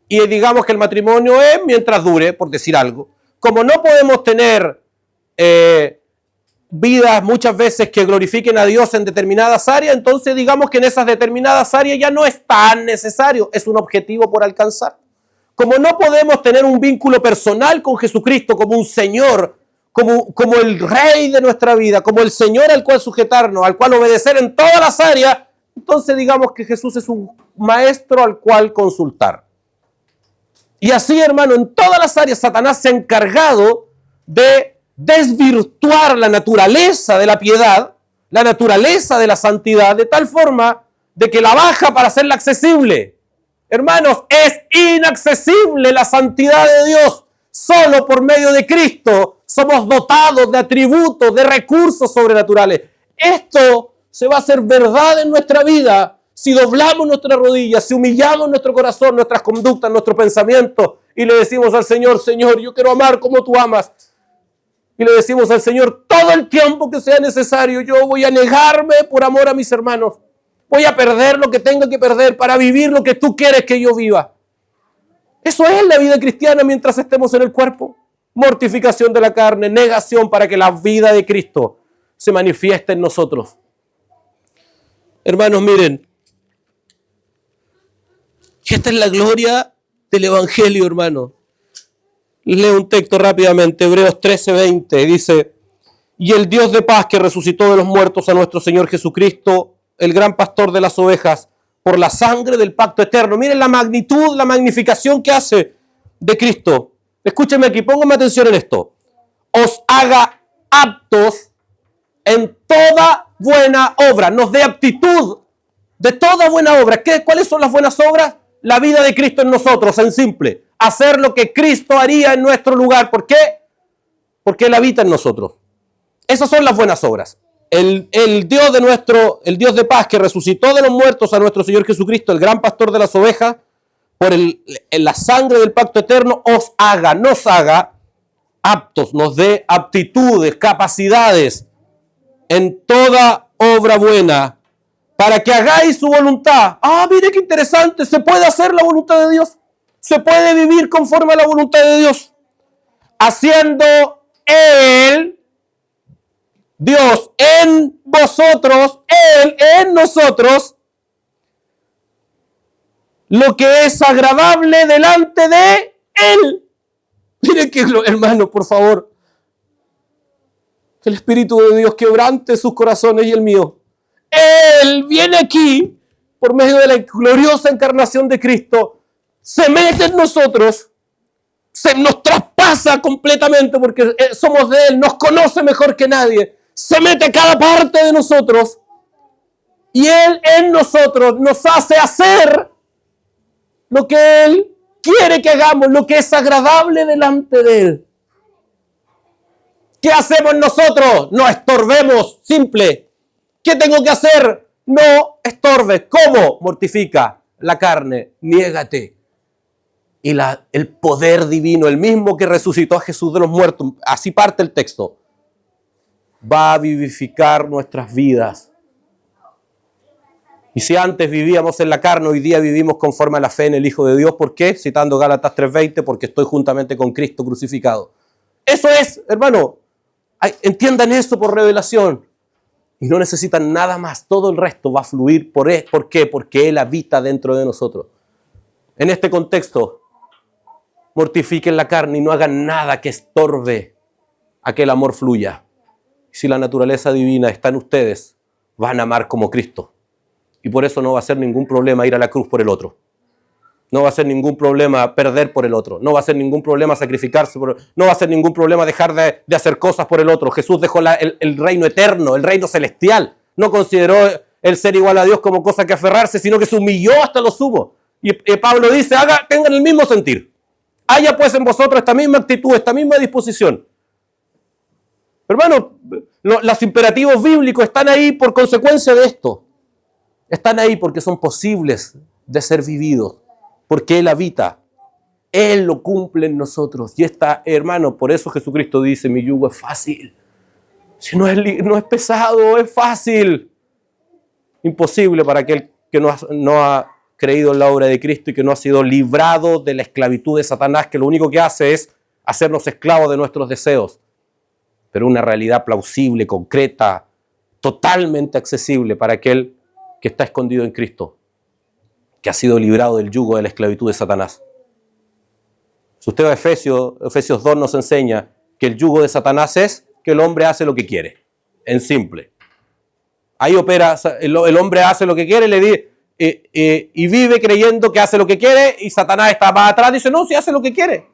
B: y digamos que el matrimonio es mientras dure, por decir algo. Como no podemos tener vidas muchas veces que glorifiquen a Dios en determinadas áreas, entonces digamos que en esas determinadas áreas ya no es tan necesario, es un objetivo por alcanzar. Como no podemos tener un vínculo personal con Jesucristo como un Señor, como el Rey de nuestra vida, como el Señor al cual sujetarnos, al cual obedecer en todas las áreas, entonces digamos que Jesús es un maestro al cual consultar. Y así, hermano, en todas las áreas Satanás se ha encargado de desvirtuar la naturaleza de la piedad, la naturaleza de la santidad, de tal forma de que la baja para hacerla accesible. Hermanos, es inaccesible la santidad de Dios. Solo por medio de Cristo somos dotados de atributos, de recursos sobrenaturales. Esto se va a hacer verdad en nuestra vida si doblamos nuestras rodillas, si humillamos nuestro corazón, nuestras conductas, nuestro pensamiento y le decimos al Señor, Señor, yo quiero amar como tú amas. Y le decimos al Señor, todo el tiempo que sea necesario, yo voy a negarme por amor a mis hermanos. Voy a perder lo que tenga que perder para vivir lo que tú quieres que yo viva. Eso es la vida cristiana mientras estemos en el cuerpo. Mortificación de la carne, negación para que la vida de Cristo se manifieste en nosotros. Hermanos, miren, esta es la gloria del Evangelio, hermano. Leo un texto rápidamente, Hebreos 13:20, dice, y el Dios de paz que resucitó de los muertos a nuestro Señor Jesucristo, el gran pastor de las ovejas, por la sangre del pacto eterno. Miren la magnitud, la magnificación que hace de Cristo. Escúchenme aquí, pónganme atención en esto. Os haga aptos en toda buena obra. Nos dé aptitud de toda buena obra. ¿Cuáles son las buenas obras? La vida de Cristo en nosotros, en simple. Hacer lo que Cristo haría en nuestro lugar. ¿Por qué? Porque Él habita en nosotros. Esas son las buenas obras. El Dios de paz que resucitó de los muertos a nuestro Señor Jesucristo, el gran pastor de las ovejas, por la sangre del pacto eterno, nos haga aptos, nos dé aptitudes, capacidades en toda obra buena, para que hagáis su voluntad. Mire qué interesante, se puede hacer la voluntad de Dios, se puede vivir conforme a la voluntad de Dios, haciendo Él, Dios en vosotros, Él en nosotros, lo que es agradable delante de Él. Miren que, hermano, por favor, que el Espíritu de Dios quebrante sus corazones y el mío. Él viene aquí, por medio de la gloriosa encarnación de Cristo, se mete en nosotros, nos traspasa completamente porque somos de Él, nos conoce mejor que nadie. Se mete a cada parte de nosotros y Él en nosotros nos hace hacer lo que Él quiere que hagamos, lo que es agradable delante de Él. ¿Qué hacemos nosotros? No estorbemos, simple. ¿Qué tengo que hacer? No estorbes. ¿Cómo? Mortifica la carne, niégate. Y el poder divino, el mismo que resucitó a Jesús de los muertos, así parte el texto, va a vivificar nuestras vidas. Y si antes vivíamos en la carne, hoy día vivimos conforme a la fe en el Hijo de Dios. ¿Por qué? Citando Gálatas 3:20, porque estoy juntamente con Cristo crucificado. Eso es, hermano, entiendan eso por revelación. Y no necesitan nada más, todo el resto va a fluir. ¿Por qué? Porque Él habita dentro de nosotros. En este contexto, mortifiquen la carne y no hagan nada que estorbe a que el amor fluya. Si la naturaleza divina está en ustedes, van a amar como Cristo. Y por eso no va a ser ningún problema ir a la cruz por el otro. No va a ser ningún problema perder por el otro. No va a ser ningún problema sacrificarse por el otro. No va a ser ningún problema dejar de hacer cosas por el otro. Jesús dejó el reino eterno, el reino celestial. No consideró el ser igual a Dios como cosa que aferrarse, sino que se humilló hasta lo sumo. Y Pablo dice, tengan el mismo sentir. Haya pues en vosotros esta misma actitud, esta misma disposición. Hermano, los imperativos bíblicos están ahí por consecuencia de esto. Están ahí porque son posibles de ser vividos. Porque Él habita. Él lo cumple en nosotros. Y hermano, por eso Jesucristo dice, mi yugo es fácil. Si no es pesado, es fácil. Imposible para aquel que no ha creído en la obra de Cristo y que no ha sido librado de la esclavitud de Satanás, que lo único que hace es hacernos esclavos de nuestros deseos. Pero una realidad plausible, concreta, totalmente accesible para aquel que está escondido en Cristo, que ha sido librado del yugo de la esclavitud de Satanás. Si usted va a Efesios 2 nos enseña que el yugo de Satanás es que el hombre hace lo que quiere, en simple. Ahí opera, el hombre hace lo que quiere y vive creyendo que hace lo que quiere, y Satanás está más atrás y dice, no, si hace lo que quiere.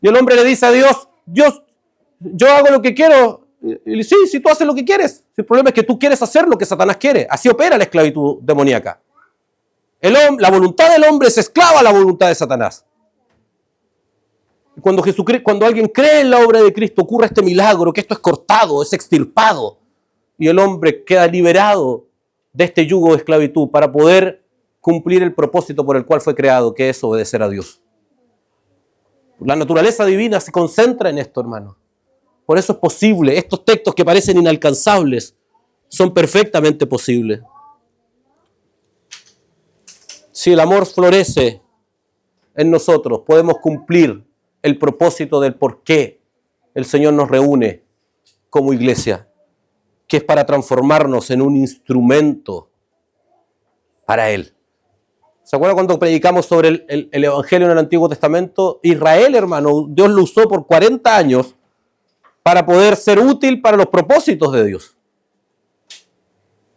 B: Y el hombre le dice a Dios, yo hago lo que quiero. Y dice, sí, si tú haces lo que quieres. El problema es que tú quieres hacer lo que Satanás quiere. Así opera la esclavitud demoníaca. La voluntad del hombre es esclava a la voluntad de Satanás. Cuando alguien cree en la obra de Cristo, ocurre este milagro, que esto es cortado, es extirpado, y el hombre queda liberado de este yugo de esclavitud para poder cumplir el propósito por el cual fue creado, que es obedecer a Dios. La naturaleza divina se concentra en esto, hermano. Por eso es posible. Estos textos que parecen inalcanzables son perfectamente posibles. Si el amor florece en nosotros, podemos cumplir el propósito del por qué el Señor nos reúne como iglesia, que es para transformarnos en un instrumento para Él. ¿Se acuerdan cuando predicamos sobre el Evangelio en el Antiguo Testamento? Israel, hermano, Dios lo usó por 40 años para poder ser útil para los propósitos de Dios.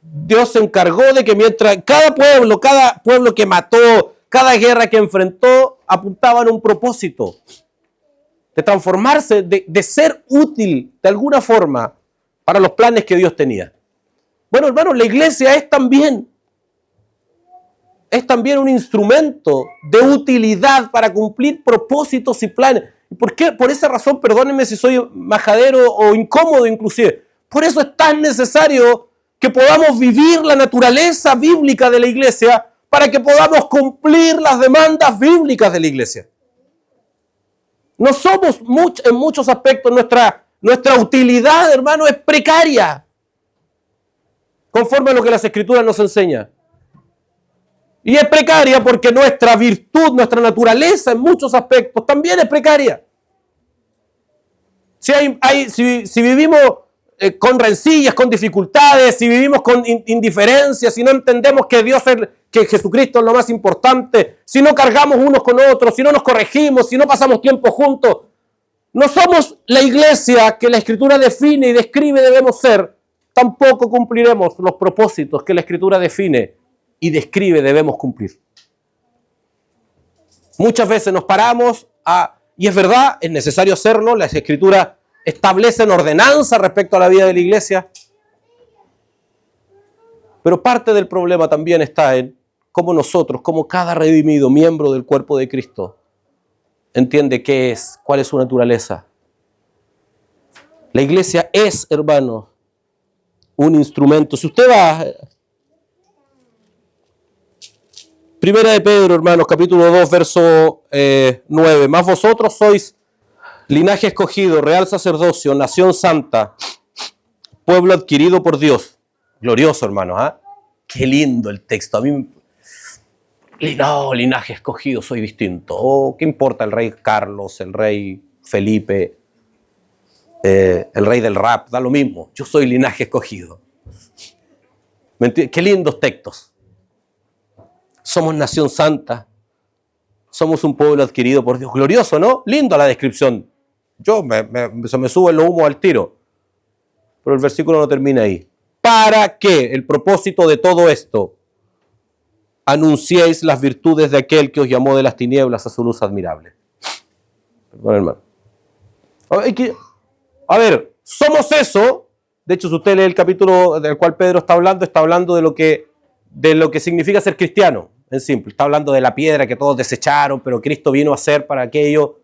B: Dios se encargó de que mientras cada pueblo que mató, cada guerra que enfrentó, apuntaban a un propósito de transformarse, de ser útil de alguna forma para los planes que Dios tenía. Bueno, hermanos, la iglesia es también un instrumento de utilidad para cumplir propósitos y planes. ¿Por qué? Por esa razón, perdónenme si soy majadero o incómodo inclusive, por eso es tan necesario que podamos vivir la naturaleza bíblica de la iglesia para que podamos cumplir las demandas bíblicas de la iglesia. No somos en muchos aspectos, nuestra utilidad, hermano, es precaria, conforme a lo que las Escrituras nos enseñan. Y es precaria porque nuestra virtud, nuestra naturaleza en muchos aspectos también es precaria. Si vivimos con rencillas, con dificultades, si vivimos con indiferencia, si no entendemos que Jesucristo es lo más importante, si no cargamos unos con otros, si no nos corregimos, si no pasamos tiempo juntos, no somos la iglesia que la Escritura define y describe debemos ser, tampoco cumpliremos los propósitos que la Escritura define y describe debemos cumplir. Muchas veces nos paramos y es verdad, es necesario hacerlo, las Escrituras establecen ordenanza respecto a la vida de la iglesia, pero parte del problema también está en cómo nosotros, como cada redimido miembro del cuerpo de Cristo, entiende qué es, cuál es su naturaleza. La iglesia es, hermano, un instrumento. Si usted va... Primera de Pedro, hermanos, capítulo 2, verso 9. Más vosotros sois linaje escogido, real sacerdocio, nación santa, pueblo adquirido por Dios. Glorioso, hermanos, ¿ah? Qué lindo el texto. A mí, no, linaje escogido, soy distinto. Oh, ¿qué importa el rey Carlos, el rey Felipe, el rey del rap? Da lo mismo. Yo soy linaje escogido. Qué lindos textos. Somos nación santa. Somos un pueblo adquirido por Dios. Glorioso, ¿no? Lindo la descripción. Se me sube el humo al tiro. Pero el versículo no termina ahí. ¿Para qué? El propósito de todo esto. Anunciéis las virtudes de aquel que os llamó de las tinieblas a su luz admirable. Perdón, hermano. A ver, somos eso. De hecho, si usted lee el capítulo del cual Pedro está hablando de lo que significa ser cristiano. En simple, está hablando de la piedra que todos desecharon, pero Cristo vino a ser para aquello,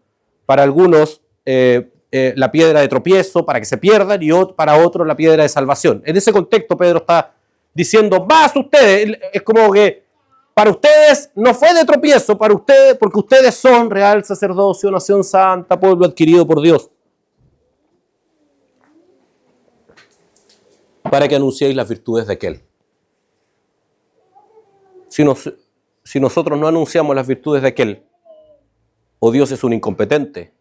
B: para algunos, la piedra de tropiezo, para que se pierdan, y para otros la piedra de salvación. En ese contexto Pedro está diciendo, más ustedes, es como que para ustedes no fue de tropiezo, para ustedes, porque ustedes son real sacerdocio, nación santa, pueblo adquirido por Dios. Para que anunciéis las virtudes de aquel. Si nosotros no anunciamos las virtudes de aquel, o Dios es un incompetente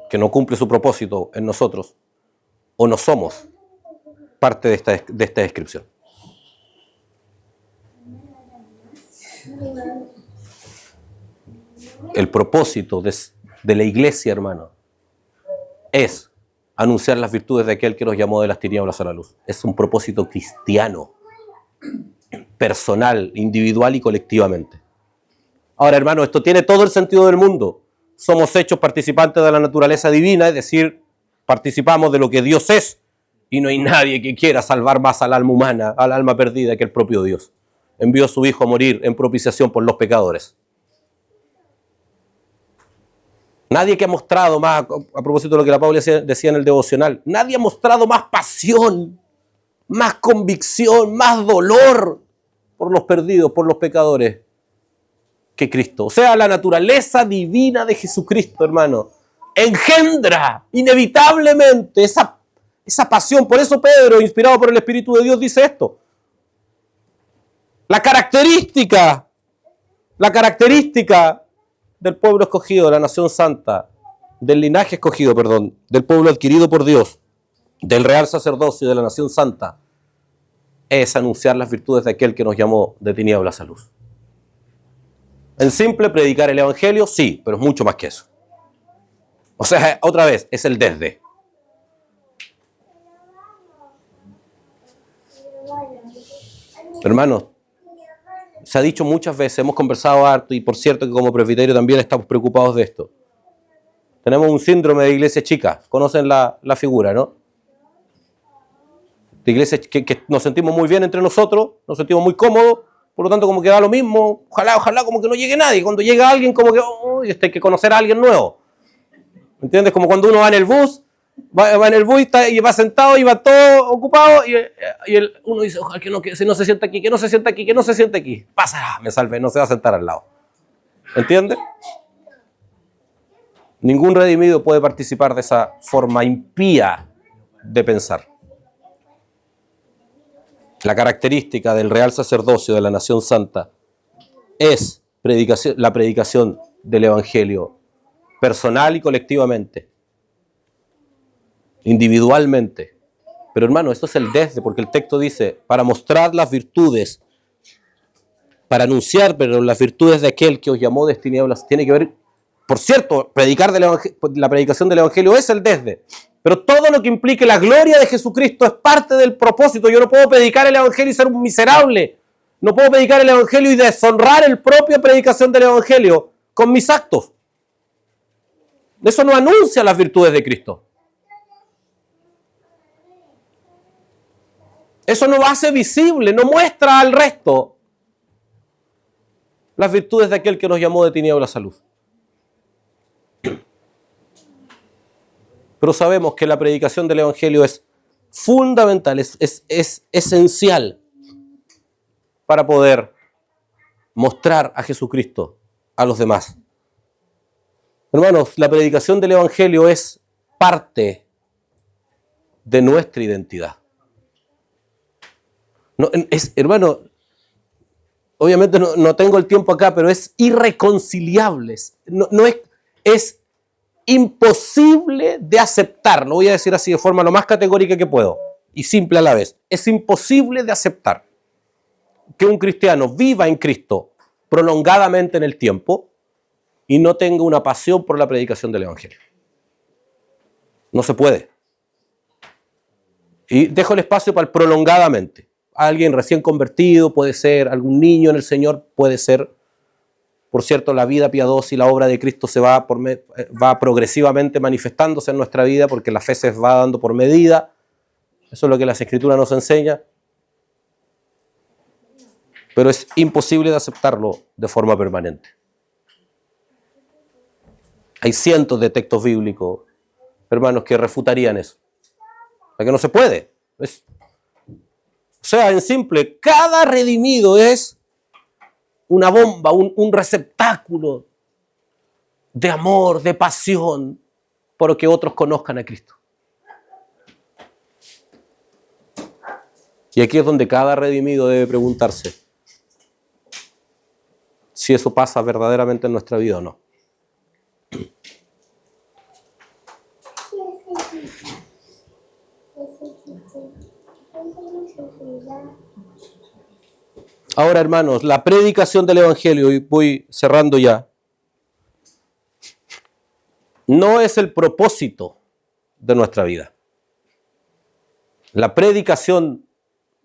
B: que no cumple su propósito en nosotros, o no somos parte de esta descripción. El propósito de la iglesia, hermano, es anunciar las virtudes de aquel que nos llamó de las tinieblas a la luz. Es un propósito cristiano, personal, individual y colectivamente. Ahora, hermano, esto tiene todo el sentido del mundo. Somos hechos participantes de la naturaleza divina, es decir, participamos de lo que Dios es, y no hay nadie que quiera salvar más al alma humana, al alma perdida, que el propio Dios. envió a su Hijo a morir en propiciación por los pecadores. Nadie que ha mostrado más, a propósito de lo que la Paula decía en el devocional, nadie ha mostrado más pasión, más convicción, más dolor por los perdidos, por los pecadores, que Cristo. O sea, la naturaleza divina de Jesucristo, hermano, engendra inevitablemente esa pasión. Por eso Pedro, inspirado por el Espíritu de Dios, dice esto. La característica del pueblo escogido, de la nación santa, del linaje escogido, perdón, del pueblo adquirido por Dios, del real sacerdocio de la nación santa, es anunciar las virtudes de aquel que nos llamó de tinieblas a luz. En simple predicar el evangelio, sí, pero es mucho más que eso. O sea, otra vez, es el desde. Hermanos, se ha dicho muchas veces, hemos conversado harto, y por cierto que como presbiterio también estamos preocupados de esto. Tenemos un síndrome de iglesia chica, conocen la figura, ¿no? De iglesia que nos sentimos muy bien entre nosotros, nos sentimos muy cómodos, por lo tanto como que da lo mismo, ojalá como que no llegue nadie. Cuando llega alguien como que hay que conocer a alguien nuevo. ¿Entiendes? Como cuando uno va en el bus, va en el bus y va sentado y va todo ocupado y uno dice, ojalá que no se sienta aquí, que no se sienta aquí, que no se siente aquí. Pasa, me salve, no se va a sentar al lado. ¿Entiendes? Ningún redimido puede participar de esa forma impía de pensar. La característica del real sacerdocio de la nación santa es la predicación del evangelio personal y colectivamente, individualmente. Pero hermano, esto es el desde, porque el texto dice, para mostrar las virtudes, para anunciar pero las virtudes de aquel que os llamó de tinieblas, tiene que ver, por cierto, la predicación del evangelio es el desde. Pero todo lo que implique la gloria de Jesucristo es parte del propósito. Yo no puedo predicar el evangelio y ser un miserable. No puedo predicar el evangelio y deshonrar el propio predicación del evangelio con mis actos. Eso no anuncia las virtudes de Cristo. Eso no hace visible, no muestra al resto las virtudes de aquel que nos llamó de tinieblas a luz. Pero sabemos que la predicación del evangelio es fundamental, es esencial para poder mostrar a Jesucristo a los demás. Hermanos, la predicación del evangelio es parte de nuestra identidad. Hermano, obviamente no tengo el tiempo acá, pero es irreconciliable. Es imposible de aceptar, lo voy a decir así de forma lo más categórica que puedo y simple a la vez. Es imposible de aceptar que un cristiano viva en Cristo prolongadamente en el tiempo y no tenga una pasión por la predicación del evangelio. No se puede. Y dejo el espacio para el prolongadamente. Alguien recién convertido puede ser, algún niño en el Señor puede ser. Por cierto, la vida piadosa y la obra de Cristo se va progresivamente manifestándose en nuestra vida porque la fe se va dando por medida. Eso es lo que las Escrituras nos enseñan. Pero es imposible de aceptarlo de forma permanente. Hay cientos de textos bíblicos, hermanos, que refutarían eso. O sea, que no se puede. O sea, en simple, cada redimido es una bomba, un receptáculo de amor, de pasión, por que otros conozcan a Cristo. Y aquí es donde cada redimido debe preguntarse si eso pasa verdaderamente en nuestra vida o no. Ahora, hermanos, la predicación del evangelio, y voy cerrando ya, no es el propósito de nuestra vida. La predicación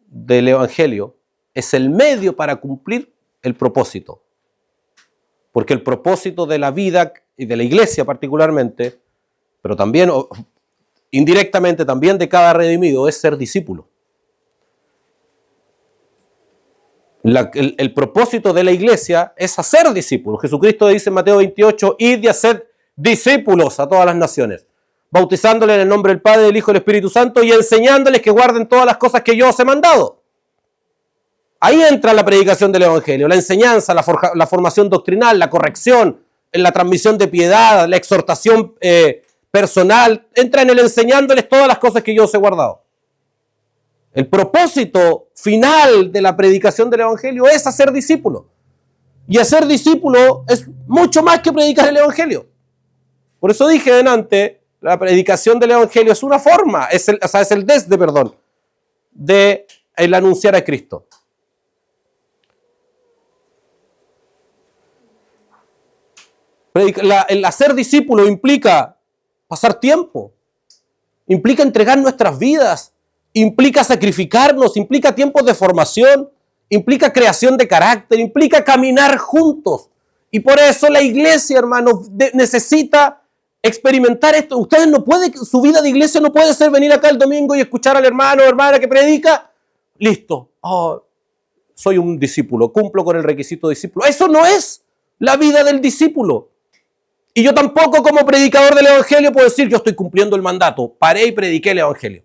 B: del evangelio es el medio para cumplir el propósito. Porque el propósito de la vida y de la iglesia particularmente, pero también indirectamente también de cada redimido, es ser discípulo. El propósito de la iglesia es hacer discípulos. Jesucristo dice en Mateo 28, id y haced discípulos a todas las naciones, bautizándoles en el nombre del Padre, del Hijo y del Espíritu Santo y enseñándoles que guarden todas las cosas que yo os he mandado. Ahí entra la predicación del Evangelio, la enseñanza, la formación doctrinal, la corrección, la transmisión de piedad, la exhortación personal. Entra en el enseñándoles todas las cosas que yo os he guardado. El propósito final de la predicación del Evangelio es hacer discípulos. Y hacer discípulo es mucho más que predicar el Evangelio. Por eso dije delante, la predicación del Evangelio es una forma, es el de el anunciar a Cristo. El hacer discípulo implica pasar tiempo, implica entregar nuestras vidas, implica sacrificarnos, implica tiempos de formación, implica creación de carácter, implica caminar juntos. Y por eso la iglesia, hermanos, necesita experimentar esto. Ustedes no pueden, su vida de iglesia no puede ser venir acá el domingo y escuchar al hermano o hermana que predica. Listo. Oh, soy un discípulo, cumplo con el requisito de discípulo. Eso no es la vida del discípulo. Y yo tampoco como predicador del Evangelio puedo decir yo estoy cumpliendo el mandato. Paré y prediqué el Evangelio.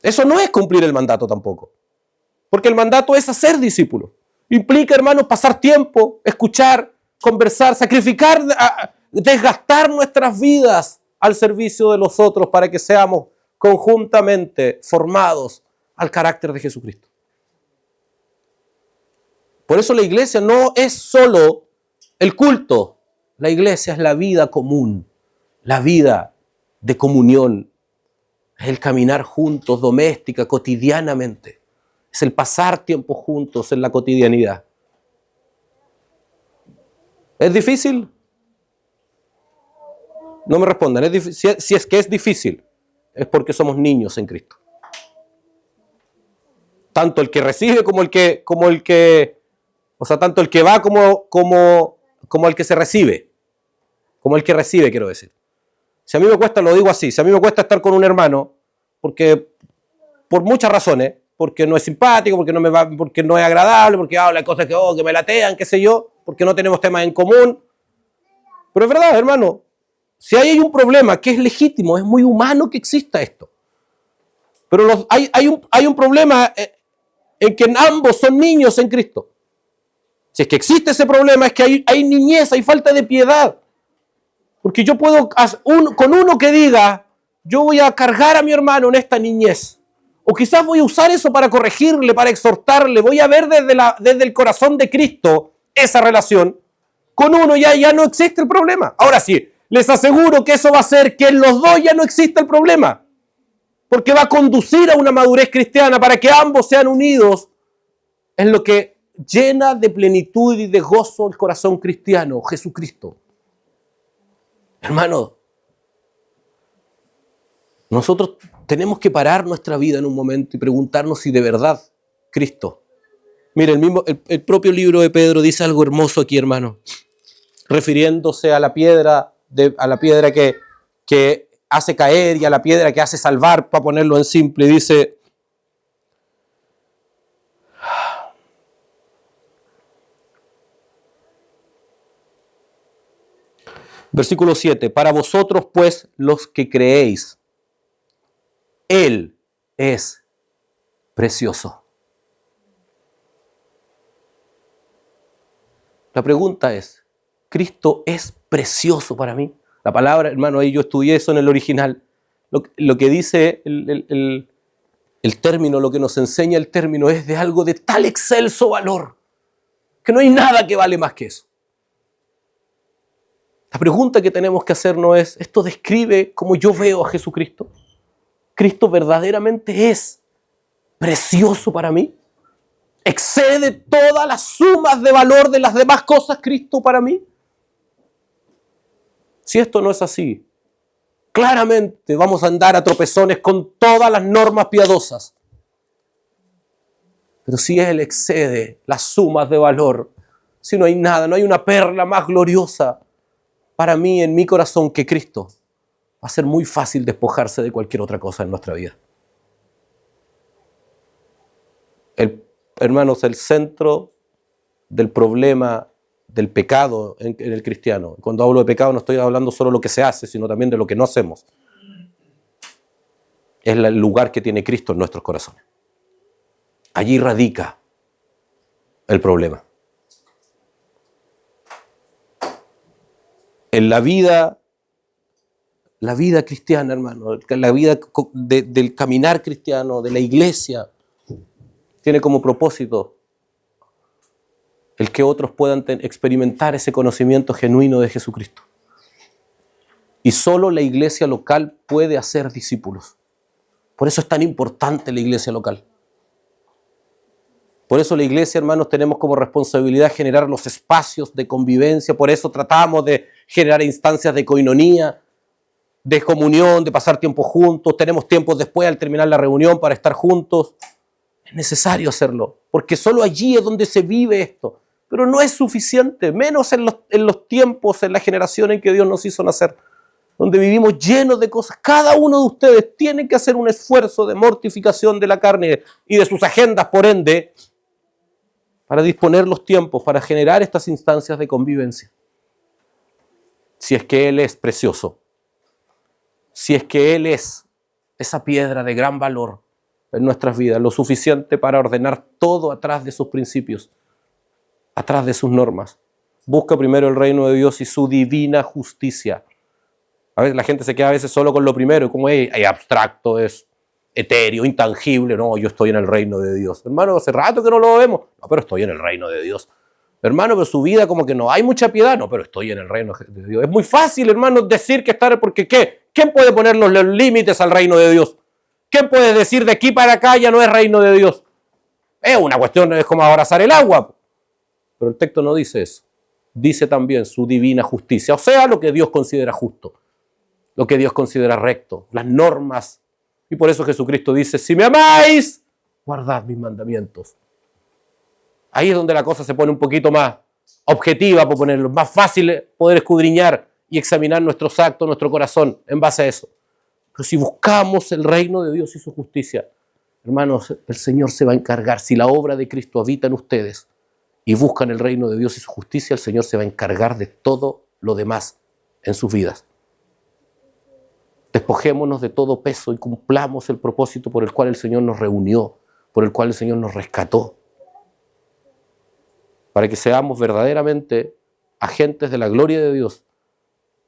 B: Eso no es cumplir el mandato tampoco. Porque el mandato es hacer discípulos. Implica, hermanos, pasar tiempo, escuchar, conversar, sacrificar, desgastar nuestras vidas al servicio de los otros para que seamos conjuntamente formados al carácter de Jesucristo. Por eso la iglesia no es solo el culto. La iglesia es la vida común, la vida de comunión. Es el caminar juntos, doméstica, cotidianamente. Es el pasar tiempo juntos en la cotidianidad. ¿Es difícil? No me respondan. Si es que es difícil, es porque somos niños en Cristo. Tanto el que recibe como el que o sea, tanto el que va como el que se recibe. Como el que recibe, quiero decir. Si a mí me cuesta, lo digo así, si a mí me cuesta estar con un hermano, porque por muchas razones, porque no es simpático, porque no es agradable, porque habla de cosas que me latean, qué sé yo, porque no tenemos temas en común. Pero es verdad, hermano, si hay un problema que es legítimo, es muy humano que exista esto. Pero hay un problema en que ambos son niños en Cristo. Si es que existe ese problema, es que hay niñez, hay falta de piedad. Porque yo puedo, con uno que diga, yo voy a cargar a mi hermano en esta niñez. O quizás voy a usar eso para corregirle, para exhortarle. Voy a ver desde el corazón de Cristo esa relación. Con uno ya no existe el problema. Ahora sí, les aseguro que eso va a hacer que en los dos ya no exista el problema. Porque va a conducir a una madurez cristiana para que ambos sean unidos en lo que llena de plenitud y de gozo el corazón cristiano, Jesucristo. Hermano, nosotros tenemos que parar nuestra vida en un momento y preguntarnos si de verdad Cristo. Mire, el propio libro de Pedro dice algo hermoso aquí, hermano, refiriéndose a la piedra que hace caer y a la piedra que hace salvar, para ponerlo en simple, dice: versículo 7, para vosotros pues los que creéis, Él es precioso. La pregunta es, ¿Cristo es precioso para mí? La palabra, hermano, ahí yo estudié eso en el original. Lo que dice el término, lo que nos enseña el término es de algo de tal excelso valor, que no hay nada que vale más que eso. La pregunta que tenemos que hacernos es, ¿esto describe cómo yo veo a Jesucristo? ¿Cristo verdaderamente es precioso para mí? ¿Excede todas las sumas de valor de las demás cosas Cristo para mí? Si esto no es así, claramente vamos a andar a tropezones con todas las normas piadosas. Pero si Él excede las sumas de valor, si no hay nada, no hay una perla más gloriosa para mí en mi corazón que Cristo, va a ser muy fácil despojarse de cualquier otra cosa en nuestra vida. Hermanos, el centro del problema del pecado en el cristiano. Cuando hablo de pecado no estoy hablando solo de lo que se hace, sino también de lo que no hacemos. Es el lugar que tiene Cristo en nuestros corazones. Allí radica el problema. En la vida cristiana, hermano, la vida del caminar cristiano, de la iglesia, tiene como propósito el que otros puedan experimentar ese conocimiento genuino de Jesucristo. Y solo la iglesia local puede hacer discípulos. Por eso es tan importante la iglesia local. Por eso la iglesia, hermanos, tenemos como responsabilidad generar los espacios de convivencia. Por eso tratamos de generar instancias de coinonía, de comunión, de pasar tiempo juntos. Tenemos tiempos después al terminar la reunión para estar juntos. Es necesario hacerlo, porque solo allí es donde se vive esto. Pero no es suficiente, menos en los tiempos, en la generación en que Dios nos hizo nacer, donde vivimos llenos de cosas. Cada uno de ustedes tiene que hacer un esfuerzo de mortificación de la carne y de sus agendas, por ende, para disponer los tiempos, para generar estas instancias de convivencia. Si es que Él es precioso, si es que Él es esa piedra de gran valor en nuestras vidas, lo suficiente para ordenar todo atrás de sus principios, atrás de sus normas. Busca primero el reino de Dios y su divina justicia. A veces la gente se queda a veces solo con lo primero, como es abstracto, es etéreo, intangible. No, yo estoy en el reino de Dios. Hermano, hace rato que no lo vemos. No, pero estoy en el reino de Dios. Hermano, pero su vida como que no hay mucha piedad. No, pero estoy en el reino de Dios. Es muy fácil, hermano, decir que estar, porque ¿qué? ¿Quién puede poner los límites al reino de Dios? ¿Quién puede decir de aquí para acá ya no es reino de Dios? Es una cuestión, es como abrazar el agua. Pero el texto no dice eso. Dice también su divina justicia. O sea, lo que Dios considera justo. Lo que Dios considera recto. Las normas. Y por eso Jesucristo dice, si me amáis, guardad mis mandamientos. Ahí es donde la cosa se pone un poquito más objetiva, por ponerlo, más fácil poder escudriñar y examinar nuestros actos, nuestro corazón en base a eso. Pero si buscamos el reino de Dios y su justicia, hermanos, el Señor se va a encargar. Si la obra de Cristo habita en ustedes y buscan el reino de Dios y su justicia, el Señor se va a encargar de todo lo demás en sus vidas. Despojémonos de todo peso y cumplamos el propósito por el cual el Señor nos reunió, por el cual el Señor nos rescató, para que seamos verdaderamente agentes de la gloria de Dios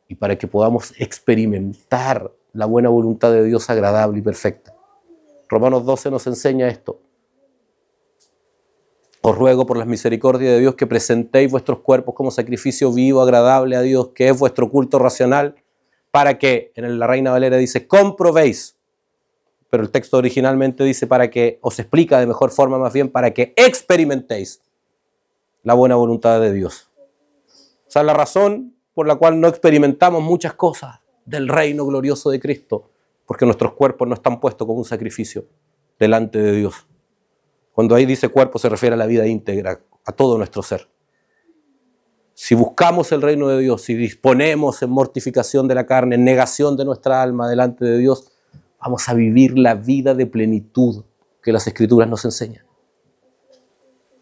B: y para que podamos experimentar la buena voluntad de Dios agradable y perfecta. Romanos 12 nos enseña esto. Os ruego por las misericordias de Dios que presentéis vuestros cuerpos como sacrificio vivo, agradable a Dios, que es vuestro culto racional, para que, en la Reina Valera dice, comprobéis, pero el texto originalmente dice para que, os explica de mejor forma más bien, para que experimentéis la buena voluntad de Dios. O sea, la razón por la cual no experimentamos muchas cosas del reino glorioso de Cristo, porque nuestros cuerpos no están puestos como un sacrificio delante de Dios. Cuando ahí dice cuerpo se refiere a la vida íntegra, a todo nuestro ser. Si buscamos el reino de Dios, si disponemos en mortificación de la carne, en negación de nuestra alma delante de Dios, vamos a vivir la vida de plenitud que las Escrituras nos enseñan.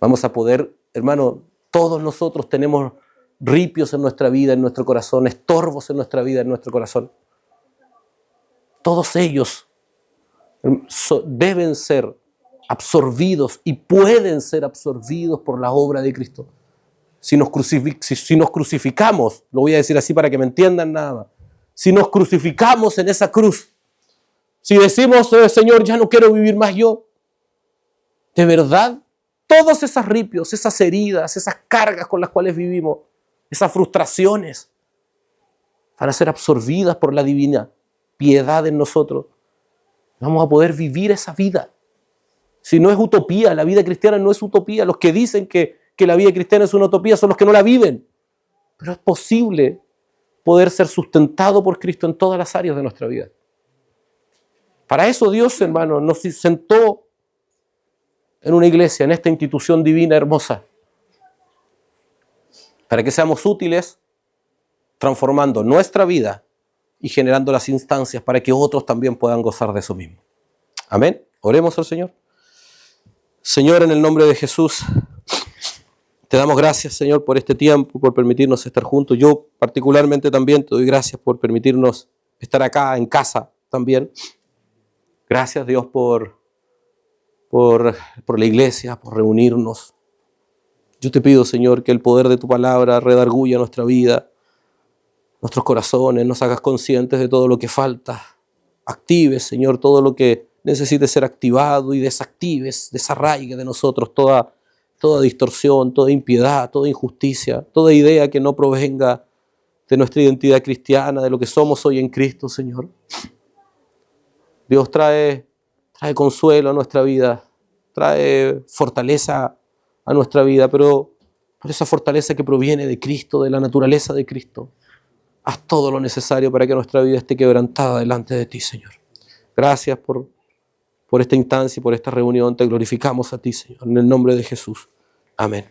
B: Vamos a poder, hermano, todos nosotros tenemos ripios en nuestra vida, en nuestro corazón, estorbos en nuestra vida, en nuestro corazón. Todos ellos deben ser absorbidos y pueden ser absorbidos por la obra de Cristo. Si nos crucificamos, lo voy a decir así para que me entiendan nada más, si nos crucificamos en esa cruz, si decimos, Señor, ya no quiero vivir más yo, de verdad, todos esos ripios, esas heridas, esas cargas con las cuales vivimos, esas frustraciones, van a ser absorbidas por la divina piedad en nosotros. Vamos a poder vivir esa vida. Si no es utopía, la vida cristiana no es utopía. Los que dicen que la vida cristiana es una utopía son los que no la viven. Pero es posible poder ser sustentado por Cristo en todas las áreas de nuestra vida. Para eso Dios, hermano, nos sentó en una iglesia, en esta institución divina hermosa, para que seamos útiles transformando nuestra vida y generando las instancias para que otros también puedan gozar de eso mismo. Amén. Oremos al Señor. Señor, en el nombre de Jesús, te damos gracias, Señor, por este tiempo, por permitirnos estar juntos. Yo particularmente también te doy gracias por permitirnos estar acá en casa también. Gracias, Dios, por la iglesia, por reunirnos. Yo te pido, Señor, que el poder de tu palabra redarguya nuestra vida, nuestros corazones, nos hagas conscientes de todo lo que falta. Actives, Señor, todo lo que necesite ser activado y desactives, desarraigue de nosotros toda distorsión, toda impiedad, toda injusticia, toda idea que no provenga de nuestra identidad cristiana, de lo que somos hoy en Cristo, Señor. Dios trae consuelo a nuestra vida, trae fortaleza a nuestra vida, pero por esa fortaleza que proviene de Cristo, de la naturaleza de Cristo, haz todo lo necesario para que nuestra vida esté quebrantada delante de ti, Señor. Gracias por esta instancia y por esta reunión. Te glorificamos a ti, Señor, en el nombre de Jesús. Amén.